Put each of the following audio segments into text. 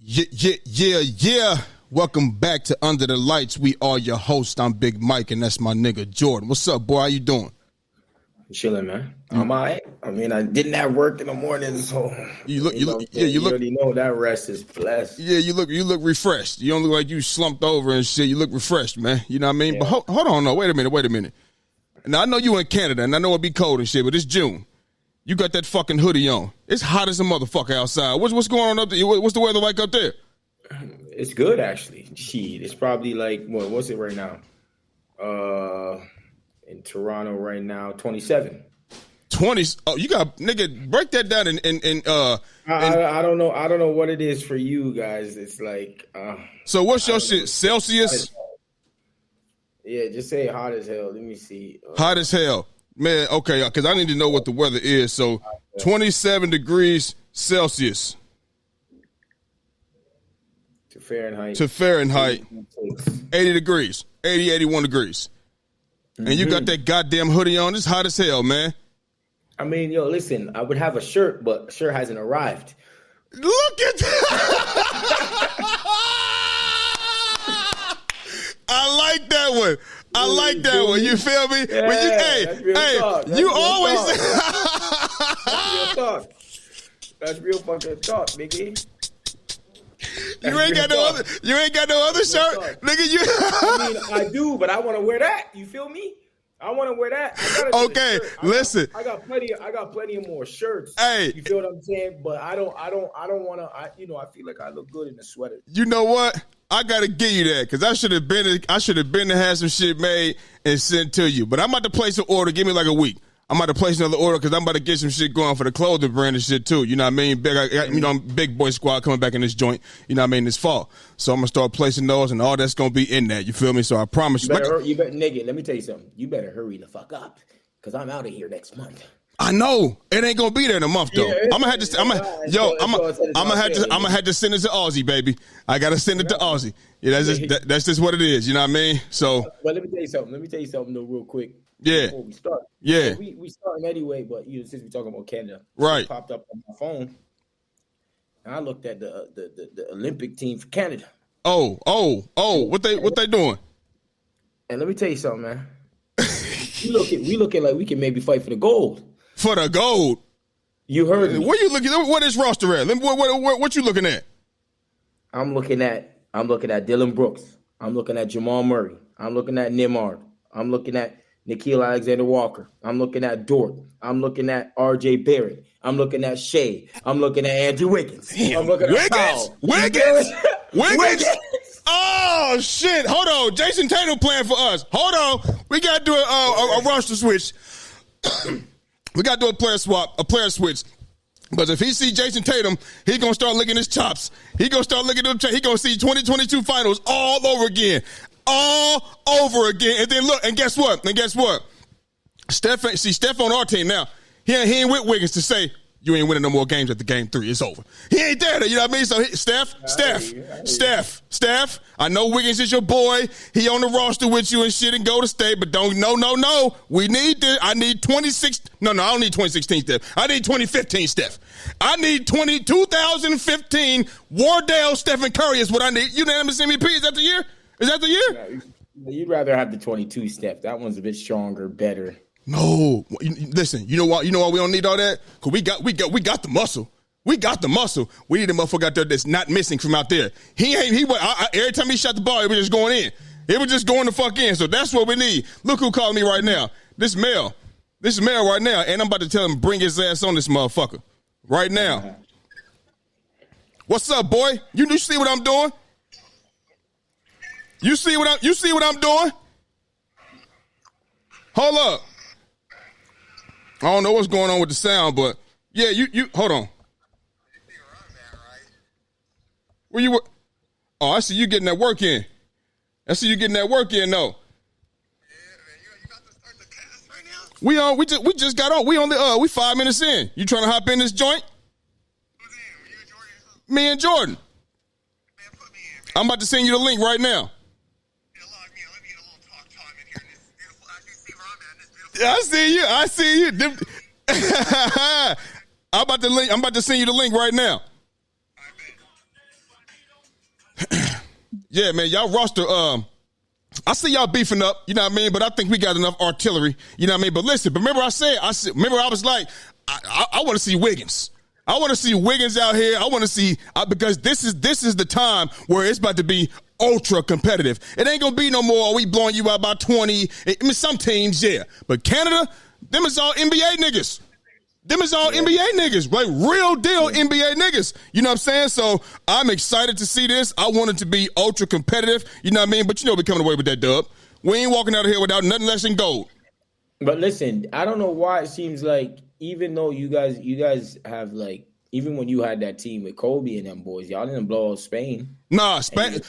Yeah. Welcome back to Under the Lights. We are your host. I'm Big Mike, and that's my nigga Jordan. What's up, boy? How you doing? Chilling, man. I'm all right. I mean, I didn't have work in the morning, so you already know that rest is blessed. Yeah, you look refreshed. You don't look like you slumped over and shit. You look refreshed, man. You know what I mean? Yeah. But hold on, no, wait a minute. Now I know you in Canada, and I know it be cold and shit, but it's June. You got that fucking hoodie on. It's hot as a motherfucker outside. What's going on up there? What's the weather like up there? It's good, actually. Shit, it's probably like, what's it right now? In Toronto right now, 27. 20? Oh, you got, nigga, break that down I don't know. I don't know what it is for you guys. It's like. So what's your shit? Celsius? Yeah, just say hot as hell. Let me see. Hot as hell. Man, okay, because I need to know what the weather is. So 27 degrees Celsius. To Fahrenheit, 80 degrees, 81 degrees. And you got that goddamn hoodie on. It's hot as hell, man. I mean, listen, I would have a shirt, but the shirt hasn't arrived. Look at that. I like that one. I like that one. You feel me? Yeah, you always. That's real talk. That's real fucking talk, nigga. You ain't got no other shirt, nigga. I mean, I do, but I want to wear that. You feel me? I want to wear that. Okay, listen. I got plenty of more shirts. Hey, you feel what I'm saying? But I don't want to. I feel like I look good in a sweater. You know what? I gotta give you that because I should have been to have some shit made and sent to you. But I'm about to place an order. Give me like a week. I'm about to place another order because I'm about to get some shit going for the clothing brand and shit too. You know what I mean? Big boy squad coming back in this joint. You know what I mean? This fall. So I'm gonna start placing those and all that's gonna be in that. You feel me? So I promise you. Nigga, let me tell you something. You better hurry the fuck up because I'm out of here next month. I know it ain't gonna be there in a month though. I'm gonna have to send it to Aussie, baby. I gotta send it to Aussie. Yeah, that's just what it is. You know what I mean? So. But let me tell you something though, real quick. Yeah. Before we start. Yeah. So we starting anyway, but since we're talking about Canada, right? It popped up on my phone, and I looked at the Olympic team for Canada. Oh! What they doing? And let me tell you something, man. we looking like we can maybe fight for the gold. For the gold. You heard me. Where you looking? What is roster at? What you looking at? I'm looking at Dylan Brooks. I'm looking at Jamal Murray. I'm looking at Nembhard. I'm looking at Nickeil Alexander-Walker. I'm looking at Dort. I'm looking at R.J. Barrett. I'm looking at Shea. I'm looking at Andrew Wiggins. Damn. I'm looking at Powell. Wiggins. Oh shit! Hold on, Jason Tatum playing for us. Hold on, we gotta do a roster switch. We gotta do a player switch. Because if he see Jason Tatum, he gonna start licking his chops. He gonna start licking them chops. He gonna see 2022 finals all over again. And then look, and guess what? Steph on our team now. He ain't with Wiggins to say, you ain't winning no more games at the game 3. It's over. He ain't there, you know what I mean? So Steph, I know Wiggins is your boy. He on the roster with you and shit and go to state, but no. We need this. I need 26. No, I don't need 2016 Steph. I need 2015 Steph. I need 2015 Wardell, Stephen Curry is what I need. Unanimous MVP. Is that the year? You'd rather have the 22 Steph. That one's a bit stronger, better. No, listen. You know why? We don't need all that because we got the muscle. We got the muscle. We need a motherfucker out there that's not missing from out there. Every time he shot the ball, it was just going in. It was just going the fuck in. So that's what we need. Look who calling me right now. This Mel right now, and I'm about to tell him bring his ass on this motherfucker right now. What's up, boy? You see what I'm doing? You see what I'm doing? Hold up. I don't know what's going on with the sound, but yeah, you hold on. Where you? Oh, I see you getting that work in. Though. Yeah, man, you got to start the cast right now. We just got on. We 5 minutes in. You trying to hop in this joint? Who's in? You and Jordan? Me and Jordan. Man, put me in, man. I'm about to send you the link right now. I see you. I'm about to send you the link right now. Yeah, man, y'all roster. I see y'all beefing up, you know what I mean? But I think we got enough artillery, you know what I mean? But listen, remember I was like, I want to see Wiggins. I want to see Wiggins out here. I want to see because this is the time where it's about to be ultra competitive. It ain't gonna be no more. We blowing you out by 20. I mean, some teams, yeah, but Canada, them is all NBA niggas. Them is all NBA niggas, like real deal NBA niggas. You know what I'm saying? So I'm excited to see this. I want it to be ultra competitive. You know what I mean? But you know we're coming away with that dub. We ain't walking out of here without nothing less than gold. But listen, I don't know why it seems like even though you guys have like even when you had that team with Kobe and them boys, y'all didn't blow out Spain. Nah, Spain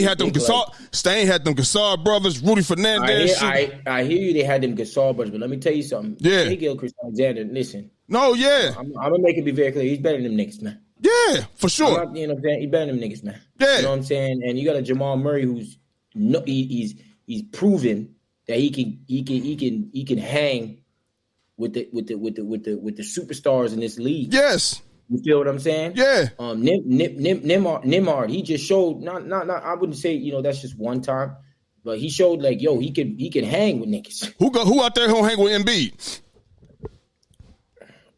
had them Gasol brothers, Rudy Fernandez. I hear you. They had them Gasol brothers, but let me tell you something. Yeah, Chris Alexander. Listen. No, yeah. I'm gonna make it be very clear. He's better than them niggas, man. Yeah, for sure. You know what I'm saying? He's better than them niggas, man. Yeah. You know what I'm saying? And you got a Jamal Murray who's he's proven that he can hang with the superstars in this league. Yes. You feel what I'm saying? Yeah. Nimard, he just showed not I wouldn't say, that's just one time, but he showed like, he can hang with niggas. Who out there gonna hang with Embiid?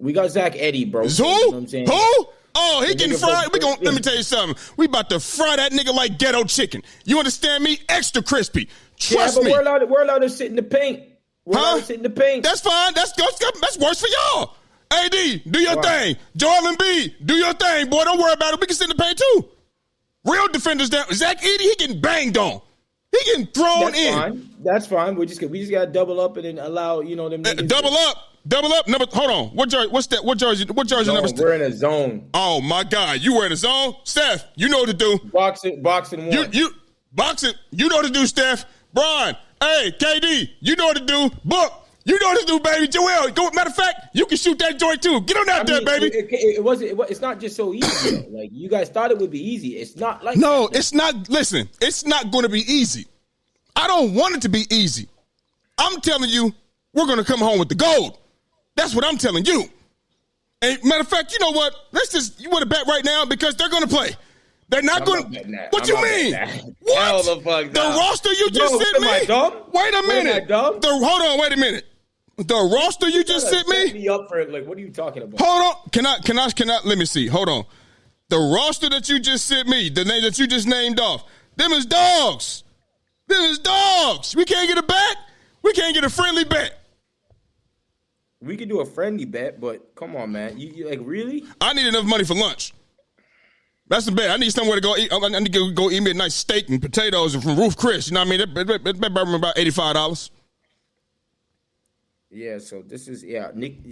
We got Zach Eddy, bro. Who? You know what I'm saying? Who? Oh, he getting fried. Let me tell you something. We about to fry that nigga like ghetto chicken. You understand me? Extra crispy. Trust me. We're allowed to sit in the paint. We're allowed to sit in the paint. That's fine. That's worse for y'all. AD, do your thing. Joel Embiid, do your thing. Boy, don't worry about it. We can sit in the paint too. Real defenders down. Zach Edey, he getting banged on. He getting thrown in. That's fine. We just got to double up and then allow them. Double up. Hold on. What jersey? What's that? What jersey? Number? We're in a zone. Oh my God, you were in a zone, Steph. You know what to do. Boxing one. You boxing. You know what to do, Steph. Brian. Hey, KD. You know what to do. Book. You know what to do, baby. Joel. Matter of fact, you can shoot that joint too. Get on out there, baby. It's not just so easy. Though. Like you guys thought it would be easy. It's not like no. It's not. Listen, it's not going to be easy. I don't want it to be easy. I'm telling you, we're going to come home with the gold. That's what I'm telling you. And matter of fact, you know what? You want to bet right now because they're going to play. They're not going to. What you mean? What? Hell the fuck the roster you just sent me? Wait a minute. Hold on. Wait a minute. The roster you just sent me? Set me up for it. Like, what are you talking about? Hold on. Can I? Let me see. Hold on. The roster that you just sent me, the name that you just named off, them is dogs. We can't get a bet. We can't get a friendly bet. We could do a friendly bet, but come on, man. You like really? I need enough money for lunch. That's the bet. I need somewhere to go eat. I need to go eat me a nice steak and potatoes from Roof Chris. You know what I mean? That brought me about $85. Yeah, so this is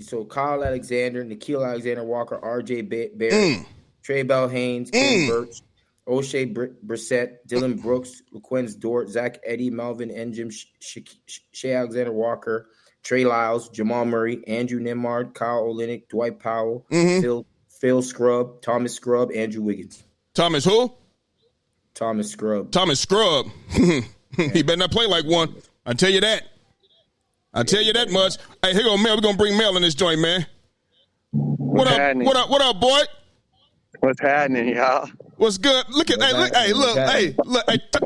So Kyle Alexander, Nikhil Alexander-Walker, R.J. Barrett, Trey Bell Haynes, Ken Burch, O'Shea Brissett, Dylan Brooks, LaQuenz Dort, Zach Eddy, Melvin Engim, Shea Alexander-Walker, Trey Lyles, Jamal Murray, Andrew Nimard, Kyle Olynyk, Dwight Powell, Phil Scrub, Thomas Scrub, Andrew Wiggins. Thomas who? Thomas Scrub. He better not play like one. I tell you that. I tell you that much. Hey, here go Mel. We're gonna bring Mel in this joint, man. What up, boy? What's happening, y'all? What's good? Look.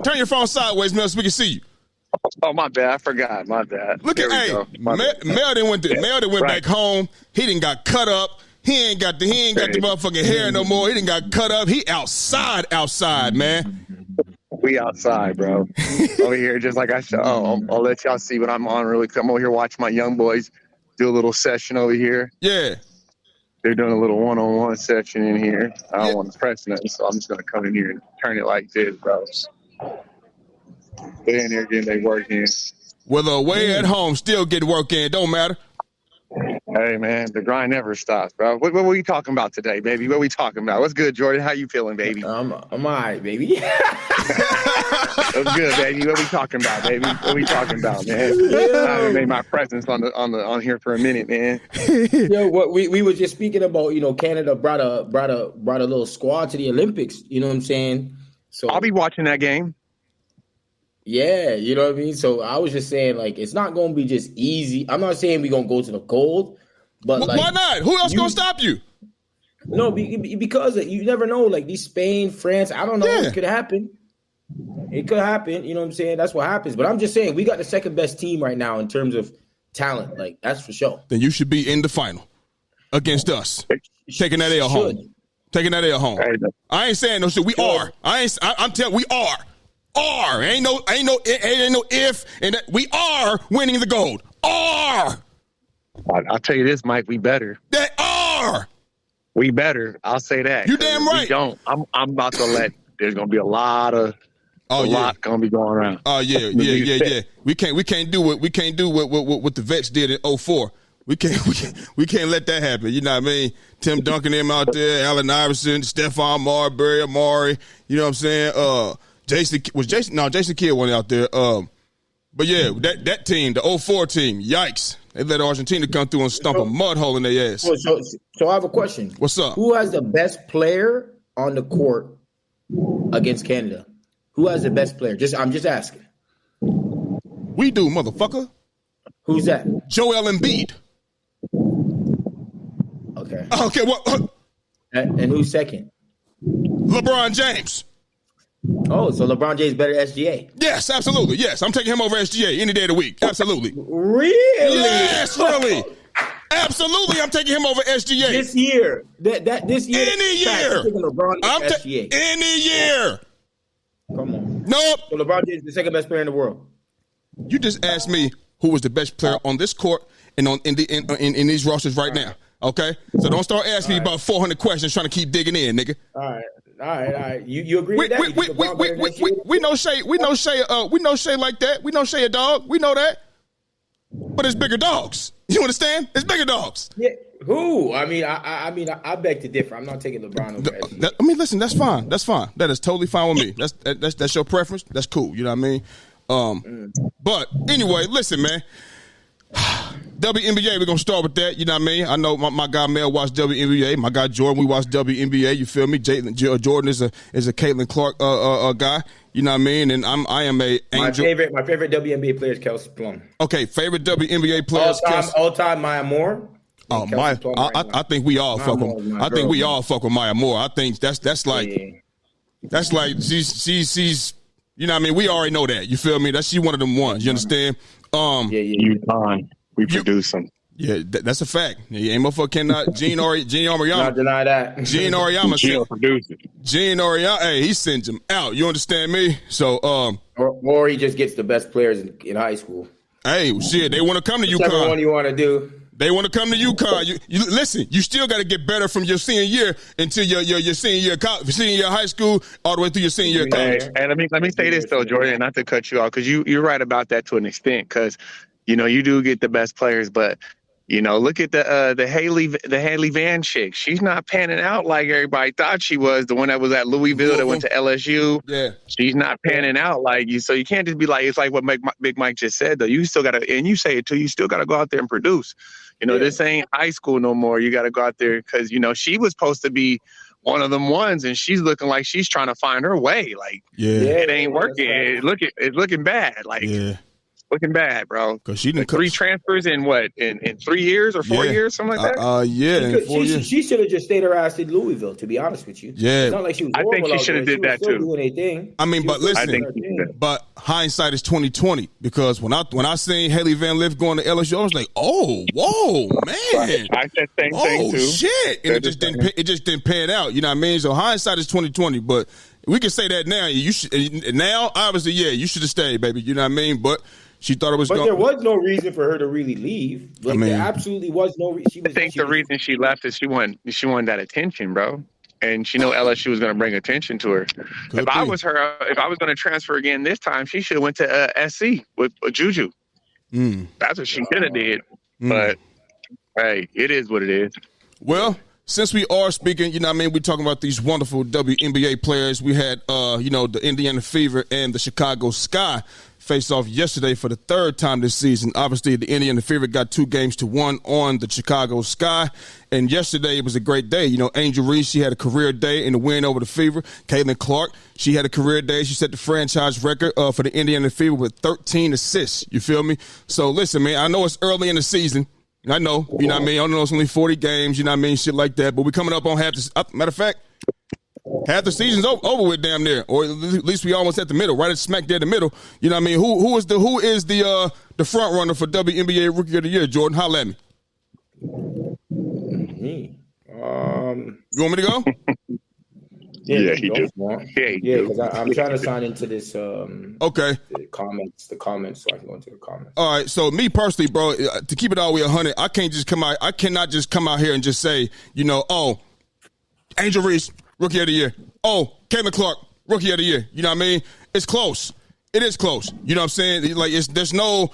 Turn your phone sideways, Mel, so we can see you. Oh, my bad. I forgot. My bad. Look at Mel done went back home. He didn't got cut up. He ain't got the motherfucking hair no more. He didn't got cut up. He outside, man. We outside, bro. Over here, just like I said. I'll let y'all see what I'm on really quick. I'm over here watching my young boys do a little session over here. Yeah. They're doing a little one-on-one session in here. I don't want to press nothing, so I'm just going to come in here and turn it like this, bro. They're in there getting their work in. Whether away at home, still get work in. Don't matter. Hey, man, the grind never stops, bro. What were we talking about today, baby? What are we talking about? What's good, Jordan? How you feeling, baby? I'm all right, baby. What's good, baby? What we talking about, baby? What we talking about, man? I haven't made my presence on here for a minute, man. What we were just speaking about, Canada brought a little squad to the Olympics. You know what I'm saying? So I'll be watching that game. Yeah, you know what I mean? So I was just saying, like, it's not going to be just easy. I'm not saying we're going to go to the gold, but why not? Who else going to stop you? No, because you never know. Like, these Spain, France, I don't know. It could happen. It could happen. You know what I'm saying? That's what happens. But I'm just saying we got the second best team right now in terms of talent. Like, that's for sure. Then you should be in the final against us. Taking that L home. Taking that L home. I ain't saying no shit. We are. I'm telling we are. Ain't no if, and that, we are winning the gold. Are. I'll tell you this, Mike. We better. They are. We better. I'll say that. You damn right. We don't. I'm about to let. There's gonna be a lot of. lot gonna be going around. Oh yeah. We can't do what the vets did in 2004. We can't let that happen. You know what I mean? Tim Duncan them out there, Allen Iverson, Stephon Marbury, Amari. You know what I'm saying? Jason Kidd went out there. But yeah, that team, the 2004 team, yikes. They let Argentina come through and stomp a mud hole in their ass. So I have a question. What's up? Who has the best player on the court against Canada? Who has the best player? I'm just asking. We do, motherfucker. Who's that? Joel Embiid. Okay. Okay, what? And who's second? LeBron James. Oh, so LeBron James better than SGA? Yes, absolutely. Yes, I'm taking him over SGA any day of the week. Absolutely. Really? Yes, really. Absolutely, I'm taking him over SGA. This year. This year. Any year. I'm taking SGA. Any year. Come on. Nope. So LeBron James is the second best player in the world. You just asked me who was the best player on this court and in these rosters right now. Okay? So don't start asking me about 400 questions trying to keep digging in, nigga. All right. You agree with that? We know Shay like that. We know Shay a dog. We know that. But it's bigger dogs. You understand? It's bigger dogs. Yeah. Who? I mean, I beg to differ. I'm not taking LeBron over SGA. Listen, that's fine. That's fine. That is totally fine with me. That's your preference. That's cool. You know what I mean? But anyway, listen, man. WNBA, we're going to start with that. You know what I mean? I know my guy Mel watched WNBA. My guy Jordan, we watched WNBA. You feel me? Jordan is a Caitlin Clark guy. You know what I mean? And I am a angel. My favorite WNBA player is Kelsey Plum. Okay, favorite WNBA player all time Maya Moore. Oh, Maya! I think we all fuck with. I think we all fuck with Maya Moore. I think that's like she's. You know what I mean? We already know that. You feel me? She one of them ones. You understand? You fine. We produce them. Yeah, that's a fact. Yeah, ain't motherfucker cannot. Gene Auriemma. Not deny that. Gene Auriemma. Gene produce it. Gene Auriemma. Hey, he sends them out. You understand me? So, or he just gets the best players in high school. Hey, shit, they want to come to UConn. Whichever one you want to do. They want to come to UConn. You listen. You still got to get better from your senior year until your senior year of high school, all the way through your senior year of college. And let me say this though, Jordan, not to cut you off, because you're right about that to an extent. Because you do get the best players, but look at the Haley Van chick. She's not panning out like everybody thought she was. The one that was at Louisville that went to LSU. Yeah, she's not panning out like you. So you can't just be like, it's like what Big Mike just said though. You still got to, and you say it too. You still got to go out there and produce. This ain't high school no more. You got to go out there because she was supposed to be one of them ones, and she's looking like she's trying to find her way. Like, it ain't working. It's looking bad. Like. Yeah. Looking bad, bro. Because she didn't 3 transfers in 3 years or 4 years, something like that. In 4 years. She should have just stayed her ass in Louisville. To be honest with you, it's not like she was. I think she should have did that too. Doing anything. I mean, but listen, but hindsight is 20/20. Because when I seen Haley Van Lith going to LSU, I was like, oh, whoa, man. I said same thing too. Oh shit, and it just didn't pan out. You know what I mean? So hindsight is 20/20. But we can say that now. You should now, obviously, you should have stayed, baby. You know what I mean? But she thought it was. But there was no reason for her to really leave. Like, there absolutely was no reason. I think the reason she left is she wanted that attention, bro. And she know LSU was going to bring attention to her. If I was her, if I was going to transfer again this time, she should have went to SC with Juju. That's what she should have did. But hey, it is what it is. Well, since we are speaking, we're talking about these wonderful WNBA players. We had, the Indiana Fever and the Chicago Sky face off yesterday for the 3rd time this season. Obviously, the Indiana Fever got 2-1 on the Chicago Sky. And yesterday, it was a great day. Angel Reese, she had a career day in the win over the Fever. Caitlin Clark, she had a career day. She set the franchise record for the Indiana Fever with 13 assists. You feel me? So, listen, man, I know it's early in the season. I know, you know what I mean? I know it's only 40 games, you know what I mean? Shit like that. But we're coming up on half this. Matter of fact, Half the season's over with, damn near, or at least we almost at the middle, right at smack there in the middle. You know what I mean? Who is the front runner for WNBA Rookie of the Year? Jordan, holla at me. Me. You want me to go? Yeah, he do. Yeah, because I'm trying to sign into this. Okay. The comments, so I can go into the comments. All right. So me personally, bro, to keep it all the way 100, I cannot just come out here and just say, oh, Angel Reese, Rookie of the Year. Oh, Caitlin Clark, Rookie of the Year. You know what I mean? It's close. It is close. You know what I'm saying? Like there's no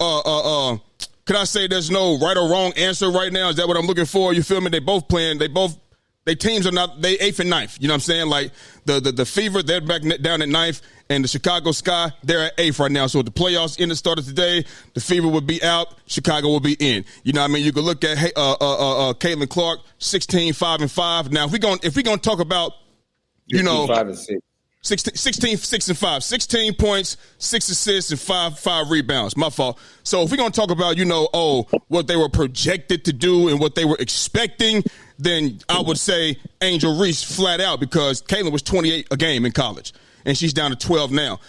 can I say there's no right or wrong answer right now? Is that what I'm looking for? You feel me? They both playing. Their teams are not, they 8th and 9th. You know what I'm saying? Like the Fever, they're back down at 9th, and the Chicago Sky, they're at 8th right now. So if the playoffs in the started today, the Fever would be out, Chicago will be in. You know what I mean? You could look at Caitlin Clark, 16, 5-5. Now if we gonna talk about 5 and 6. 16, 6 and 5, 16 points, 6 assists, and 5 rebounds. My fault. So if we're going to talk about, what they were projected to do and what they were expecting, then I would say Angel Reese flat out, because Caitlin was 28 a game in college, and she's down to 12 now.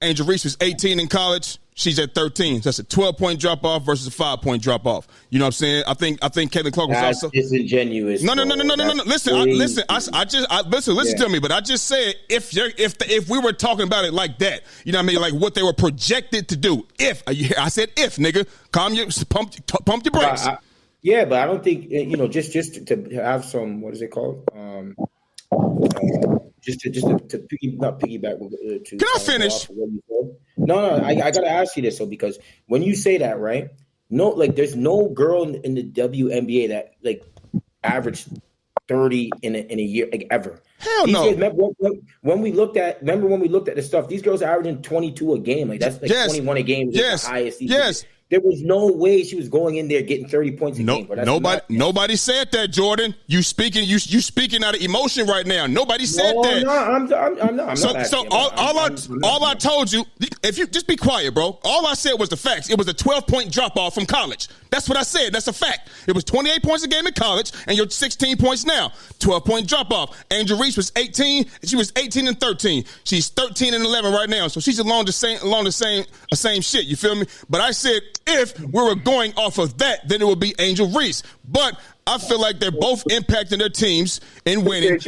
Angel Reese was 18 in college. She's at 13. So that's a 12-point drop-off versus a 5-point drop-off. You know what I'm saying? I think Caitlin Clark was That's also disingenuous. No. Listen to me. But I just said if we were talking about it like that, you know what I mean? Like what they were projected to do. I said if, nigga, pump your brakes. But I don't think just to have some, what is it called? Just to piggyback. Can I finish? No, I gotta ask you this though, because when you say that, right? No, like there's no girl in the WNBA that like averaged 30 in a year, like ever. Hell no. Remember when we looked at the stuff, these girls are averaging 22 a game. Like that's like 21 a game. Is the highest. Yes. There was no way she was going in there getting 30 points a game. Nobody said that, Jordan. You speaking out of emotion right now. Nobody said that. No, I'm not. So all I told you, if you just be quiet, bro. All I said was the facts. It was a 12-point drop off from college. That's what I said. That's a fact. It was 28 points a game in college, and you're 16 points now. 12-point drop off. Angel Reese was 18. She was 18 and 13. She's 13 and 11 right now. So she's along the same shit. You feel me? But I said, if we were going off of that, then it would be Angel Reese. But I feel like they're both impacting their teams in winning.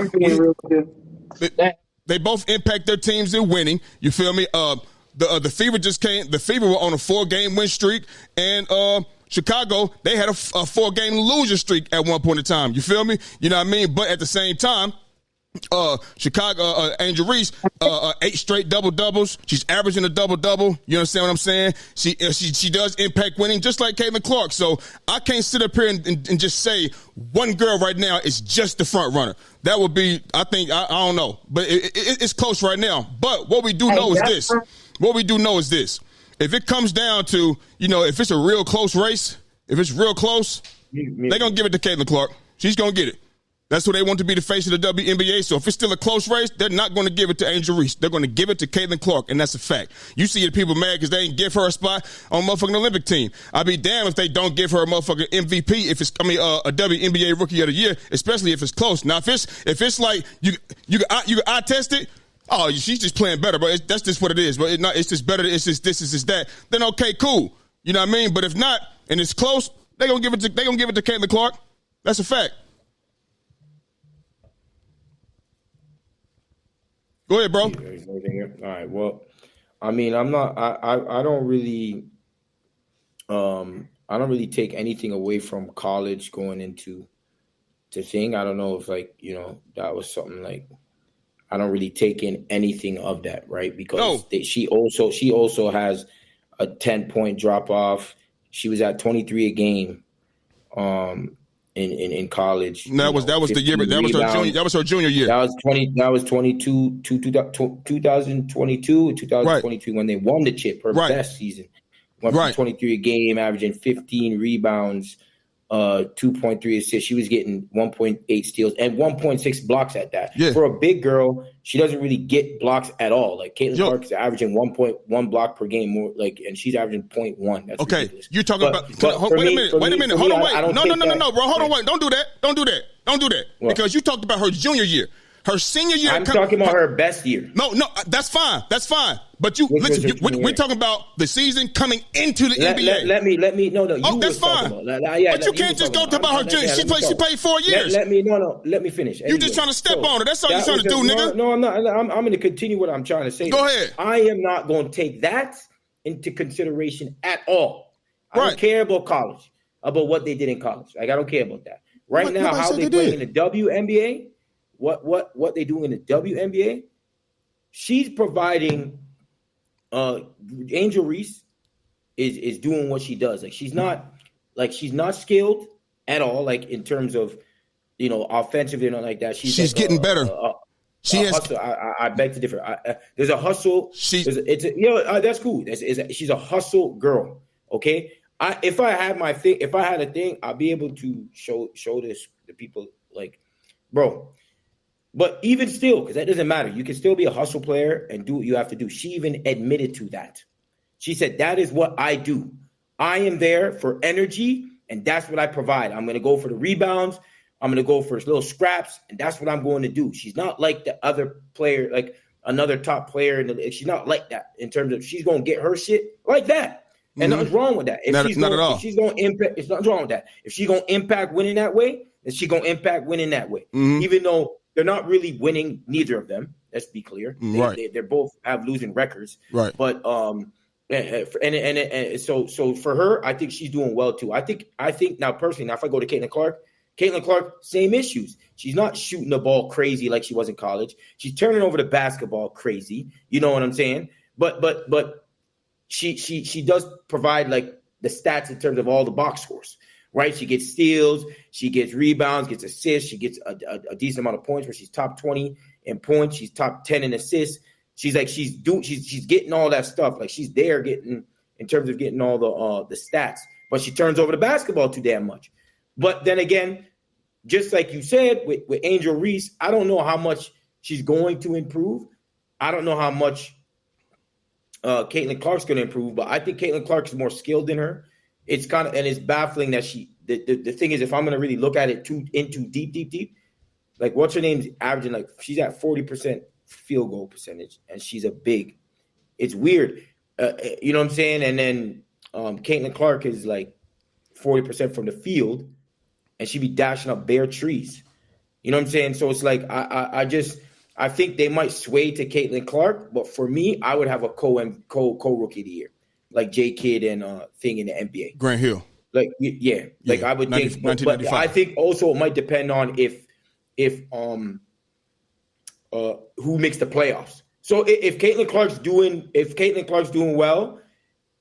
They both impact their teams in winning. You feel me? The Fever just came. The Fever were on a 4-game win streak, and Chicago, they had a 4-game losing streak at one point in time. You feel me? You know what I mean? But at the same time, Chicago, Angel Reese, 8 straight double-doubles. She's averaging a double-double. You understand what I'm saying? She does impact winning just like Caitlin Clark. So I can't sit up here and just say one girl right now is just the front runner. That would be, I think, I don't know. But it's close right now. But what we do know is this. If it comes down to, if it's a real close race, if it's real close, they're going to give it to Caitlin Clark. She's going to get it. That's who they want to be the face of the WNBA. So if it's still a close race, they're not going to give it to Angel Reese. They're going to give it to Caitlin Clark, and that's a fact. You see the people mad because they didn't give her a spot on motherfucking Olympic team. I'd be damned if they don't give her a motherfucking MVP a WNBA Rookie of the Year, especially if it's close. Now, if it's like you eye test it, oh, she's just playing better, but that's just what it is. But it's just better. It's just this, it's just that. Then okay, cool. You know what I mean? But if not, and it's close, they're gonna give it to Caitlin Clark. That's a fact. Go ahead, bro. All right. Well, I mean, I'm not. I don't really. I don't really take anything away from college going into the thing. I don't know if that was something like. I don't really take in anything of that, right? Because she also has a 10-point drop off. She was at 23 a game. In college. That was the year, but that was her junior year. That was 2022 right. When they won the chip, her best season. Went from 23 a game, averaging 15 rebounds, 2.3 assists. She was getting 1.8 steals and 1.6 blocks at that. Yeah. For a big girl, she doesn't really get blocks at all. Like Caitlin Clark is averaging 1.1 block per game, more and she's averaging 0.1. That's okay. Ridiculous. You're talking about. Wait a minute. Hold on, wait. No, bro. Hold on, wait. Don't do that. What? Because you talked about her junior year. Her senior year. I'm talking about her best year. No, that's fine. That's fine. But we're talking about the season coming into the NBA. Let me. No. That's fine. But you can't just go about her junior. She played 4 years. Let me finish. You just trying to step on her. That's all you're trying to do, nigga. No, I'm not. I'm going to continue what I'm trying to say. Go ahead. I am not going to take that into consideration at all. I don't care about college, about what they did in college. Like, I don't care about that. Right now, how they play in the WNBA, what they do in the WNBA, she's providing. Angel Reese is doing what she does. Like, she's not skilled at all. Like, in terms of, offensively and all like that. She's like, getting better. She has. Hustle. I beg to differ. There's a hustle. That's cool. She's a hustle girl. Okay. If I had a thing, I'll be able to show this to people. Like, bro. But even still, because that doesn't matter, you can still be a hustle player and do what you have to do. She even admitted to that. She said, that is what I do. I am there for energy, and that's what I provide. I'm going to go for the rebounds. I'm going to go for little scraps, and that's what I'm going to do. She's not like the other player, like another top player. She's not like that in terms of she's going to get her shit like that. And nothing's wrong with that. Not at all. If she's going to impact, it's nothing wrong with that. If she's going to impact winning that way, then she's going to impact winning that way. Even though they're not really winning, neither of them. Let's be clear. They're both have losing records. Right. But so for her, I think she's doing well too. I think now personally, if I go to Caitlin Clark, same issues. She's not shooting the ball crazy like she was in college. She's turning over the basketball crazy. You know what I'm saying? But she does provide like the stats in terms of all the box scores. Right, she gets steals, she gets rebounds, gets assists, she gets a decent amount of points. Where she's top 20 in points, she's top 10 in assists. She's getting all that stuff. Like, she's there getting in terms of getting all the stats. But she turns over the basketball too damn much. But then again, just like you said with Angel Reese, I don't know how much she's going to improve. I don't know how much Caitlin Clark's going to improve. But I think Caitlin Clark is more skilled than her. It's kind of, and it's baffling that the thing is, if I'm going to really look at it into deep, like, what's her name's averaging, like, she's at 40% field goal percentage, and she's a big. It's weird. You know what I'm saying? And then Caitlin Clark is like 40% from the field, and she be dashing up bare trees. You know what I'm saying? So it's like, I think they might sway to Caitlin Clark, but for me, I would have a co-rookie of the year. Like J Kidd and thing in the NBA. Grant Hill. Like, yeah. Like, I would think, but I think also it might depend on if who makes the playoffs. So if Caitlin Clark's doing well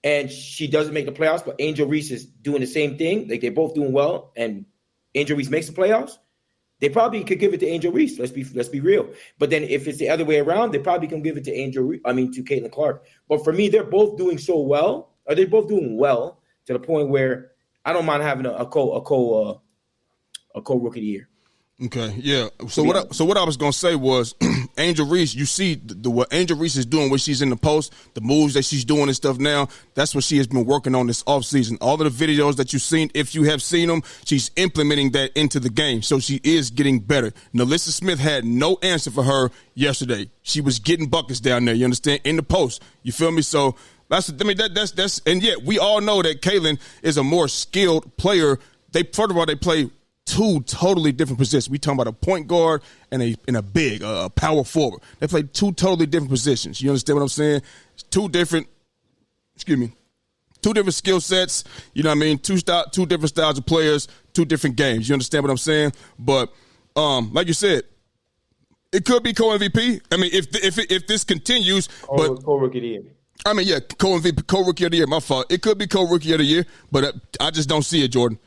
and she doesn't make the playoffs, but Angel Reese is doing the same thing, like they're both doing well, and Angel Reese makes the playoffs, they probably could give it to Angel Reese. Let's be real. But then if it's the other way around, they probably can give it to to Caitlin Clark. But for me, they're both doing so well. Or they're both doing well to the point where I don't mind having a co-rookie of the year. Okay, yeah. So what I was gonna say was, Angel Reese. You see what Angel Reese is doing when she's in the post, the moves that she's doing and stuff. Now, that's what she has been working on this offseason. All of the videos that you've seen, if you have seen them, she's implementing that into the game. So she is getting better. Nalissa Smith had no answer for her yesterday. She was getting buckets down there. You understand? In the post. You feel me? So that's and yet we all know that Caitlin is a more skilled player. They play two totally different positions. We talking about a point guard and a big, power forward. They play two totally different positions. You understand what I'm saying? It's two different skill sets. You know what I mean? Two different styles of players, two different games. You understand what I'm saying? But like you said, it could be co-MVP. I mean, if this continues, co-rookie of the year. I mean, yeah, co-MVP, co-rookie of the year. My fault. It could be co-rookie of the year, but I just don't see it, Jordan.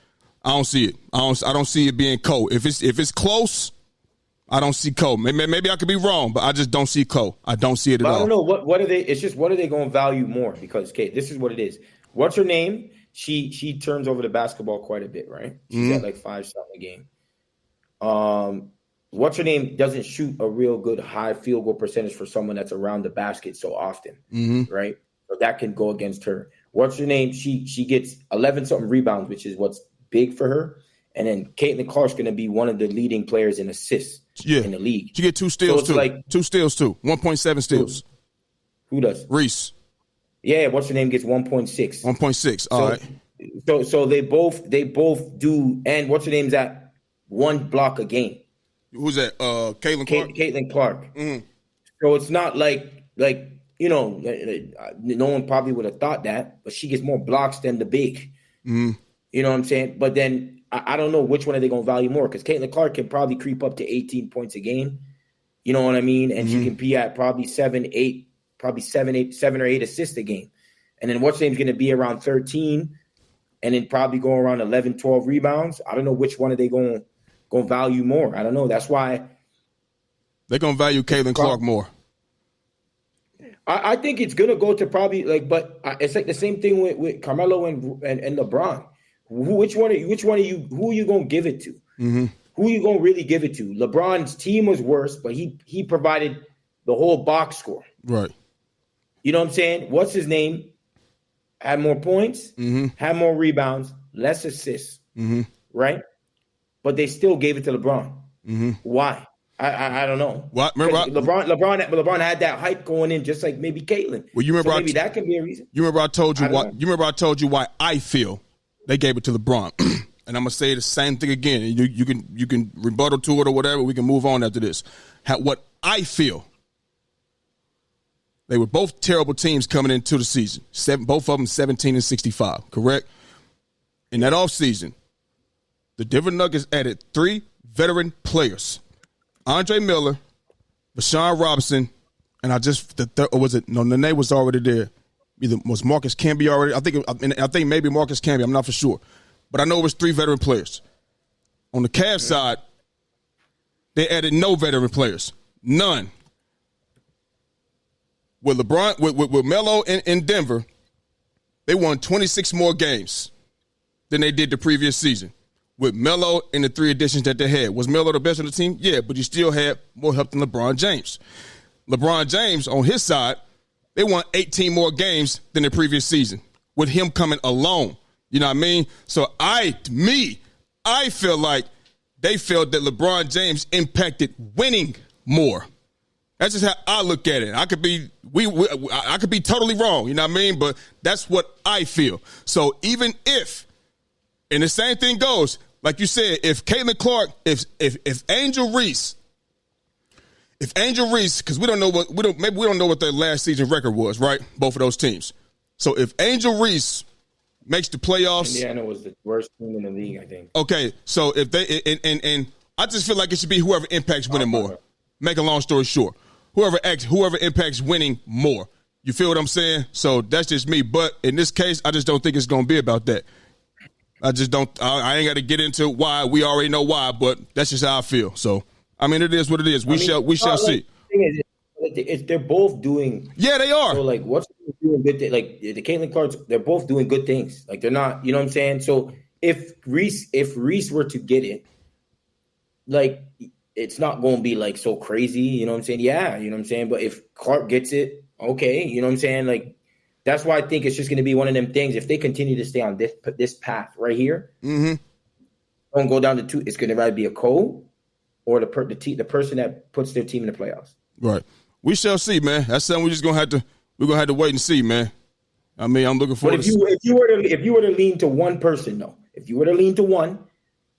I don't see it. I don't see it being co. If it's close, I don't see co. Maybe I could be wrong, but I just don't see co. I don't see it at all. I don't know what are they. It's just what are they going to value more? Because this is what it is. What's her name? She turns over the basketball quite a bit, right? She's at like 5 shots a game. What's her name doesn't shoot a real good high field goal percentage for someone that's around the basket so often, right? So that can go against her. What's her name? She gets 11 something rebounds, which is what's big for her. And then Caitlin Clark's going to be one of the leading players in assists. in the league. She get 2 steals, so too. Like, 2 steals, too. 1.7 steals. Who does? Reese. Yeah, what's her name gets 1.6. 1.6. All right. So they both do, and what's her name's at 1 block a game. Who's that? Caitlin Clark? Caitlin Clark. Mm-hmm. So it's not like no one probably would have thought that, but she gets more blocks than the big. Mm-hmm. You know what I'm saying? But then I don't know which one are they going to value more, because Caitlin Clark can probably creep up to 18 points a game. You know what I mean? And she can be at probably 7 or 8 assists a game. And then what's name's going to be around 13, and then probably go around 11, 12 rebounds. I don't know which one are they going to value more. I don't know. That's why they're going to value Caitlin Clark more. I think it's going to go to probably but it's like the same thing with Carmelo and LeBron. Which one are you? Who are you going to give it to? Mm-hmm. Who are you going to really give it to? LeBron's team was worse, but he provided the whole box score. Right. You know what I'm saying? What's his name? Had more points, had more rebounds, less assists, right? But they still gave it to LeBron. Mm-hmm. Why? I don't know. What? Remember, LeBron had that hype going in, just like maybe Caitlin. Well, you remember so maybe that can be a reason. You remember I told you why? You remember I told you why I feel they gave it to LeBron, and I'm gonna say the same thing again. You can rebuttal to it or whatever. We can move on after this. What I feel. They were both terrible teams coming into the season. Both of them 17 and 65, correct? In that offseason, the Denver Nuggets added 3 veteran players. Andre Miller, Bashawn Robinson, and Nene was already there. Either was Marcus Camby already? I think maybe Marcus Camby. I'm not for sure. But I know it was 3 veteran players. On the Cavs side, they added no veteran players. None. With LeBron, with Melo in Denver, they won 26 more games than they did the previous season. With Melo and the 3 additions that they had. Was Melo the best on the team? Yeah, but you still had more help than LeBron James. LeBron James, on his side, they won 18 more games than the previous season with him coming alone. You know what I mean? So I feel like they felt that LeBron James impacted winning more. That's just how I look at it. I could be I could be totally wrong, you know what I mean? But that's what I feel. So even if, and the same thing goes, like you said, if Caitlin Clark, if Angel Reese, because we don't know what their last season record was, right? Both of those teams. So if Angel Reese makes the playoffs, Indiana was the worst team in the league, I think. Okay, so if they and I just feel like it should be whoever impacts winning more. Make a long story short. Whoever impacts winning more. You feel what I'm saying? So that's just me. But in this case, I just don't think it's going to be about that. I just don't. I ain't got to get into why. We already know why, but that's just how I feel. So, I mean, it is what it is. We shall see. They're both doing. Yeah, they are. So, what's doing good things? Like the Caitlin Clarks, they're both doing good things. Like they're not. You know what I'm saying? So if Reese were to get it, it's not going to be so crazy, you know what I'm saying? Yeah, you know what I'm saying? But if Clark gets it, okay, you know what I'm saying? That's why I think it's just going to be one of them things. If they continue to stay on this path right here, don't go down to 2, it's going to either be a Cole or the person that puts their team in the playoffs. Right. We shall see, man. That's something we're going to have to wait and see, man. I mean, I'm looking forward to if you were to lean to one person, though, if you were to lean to one,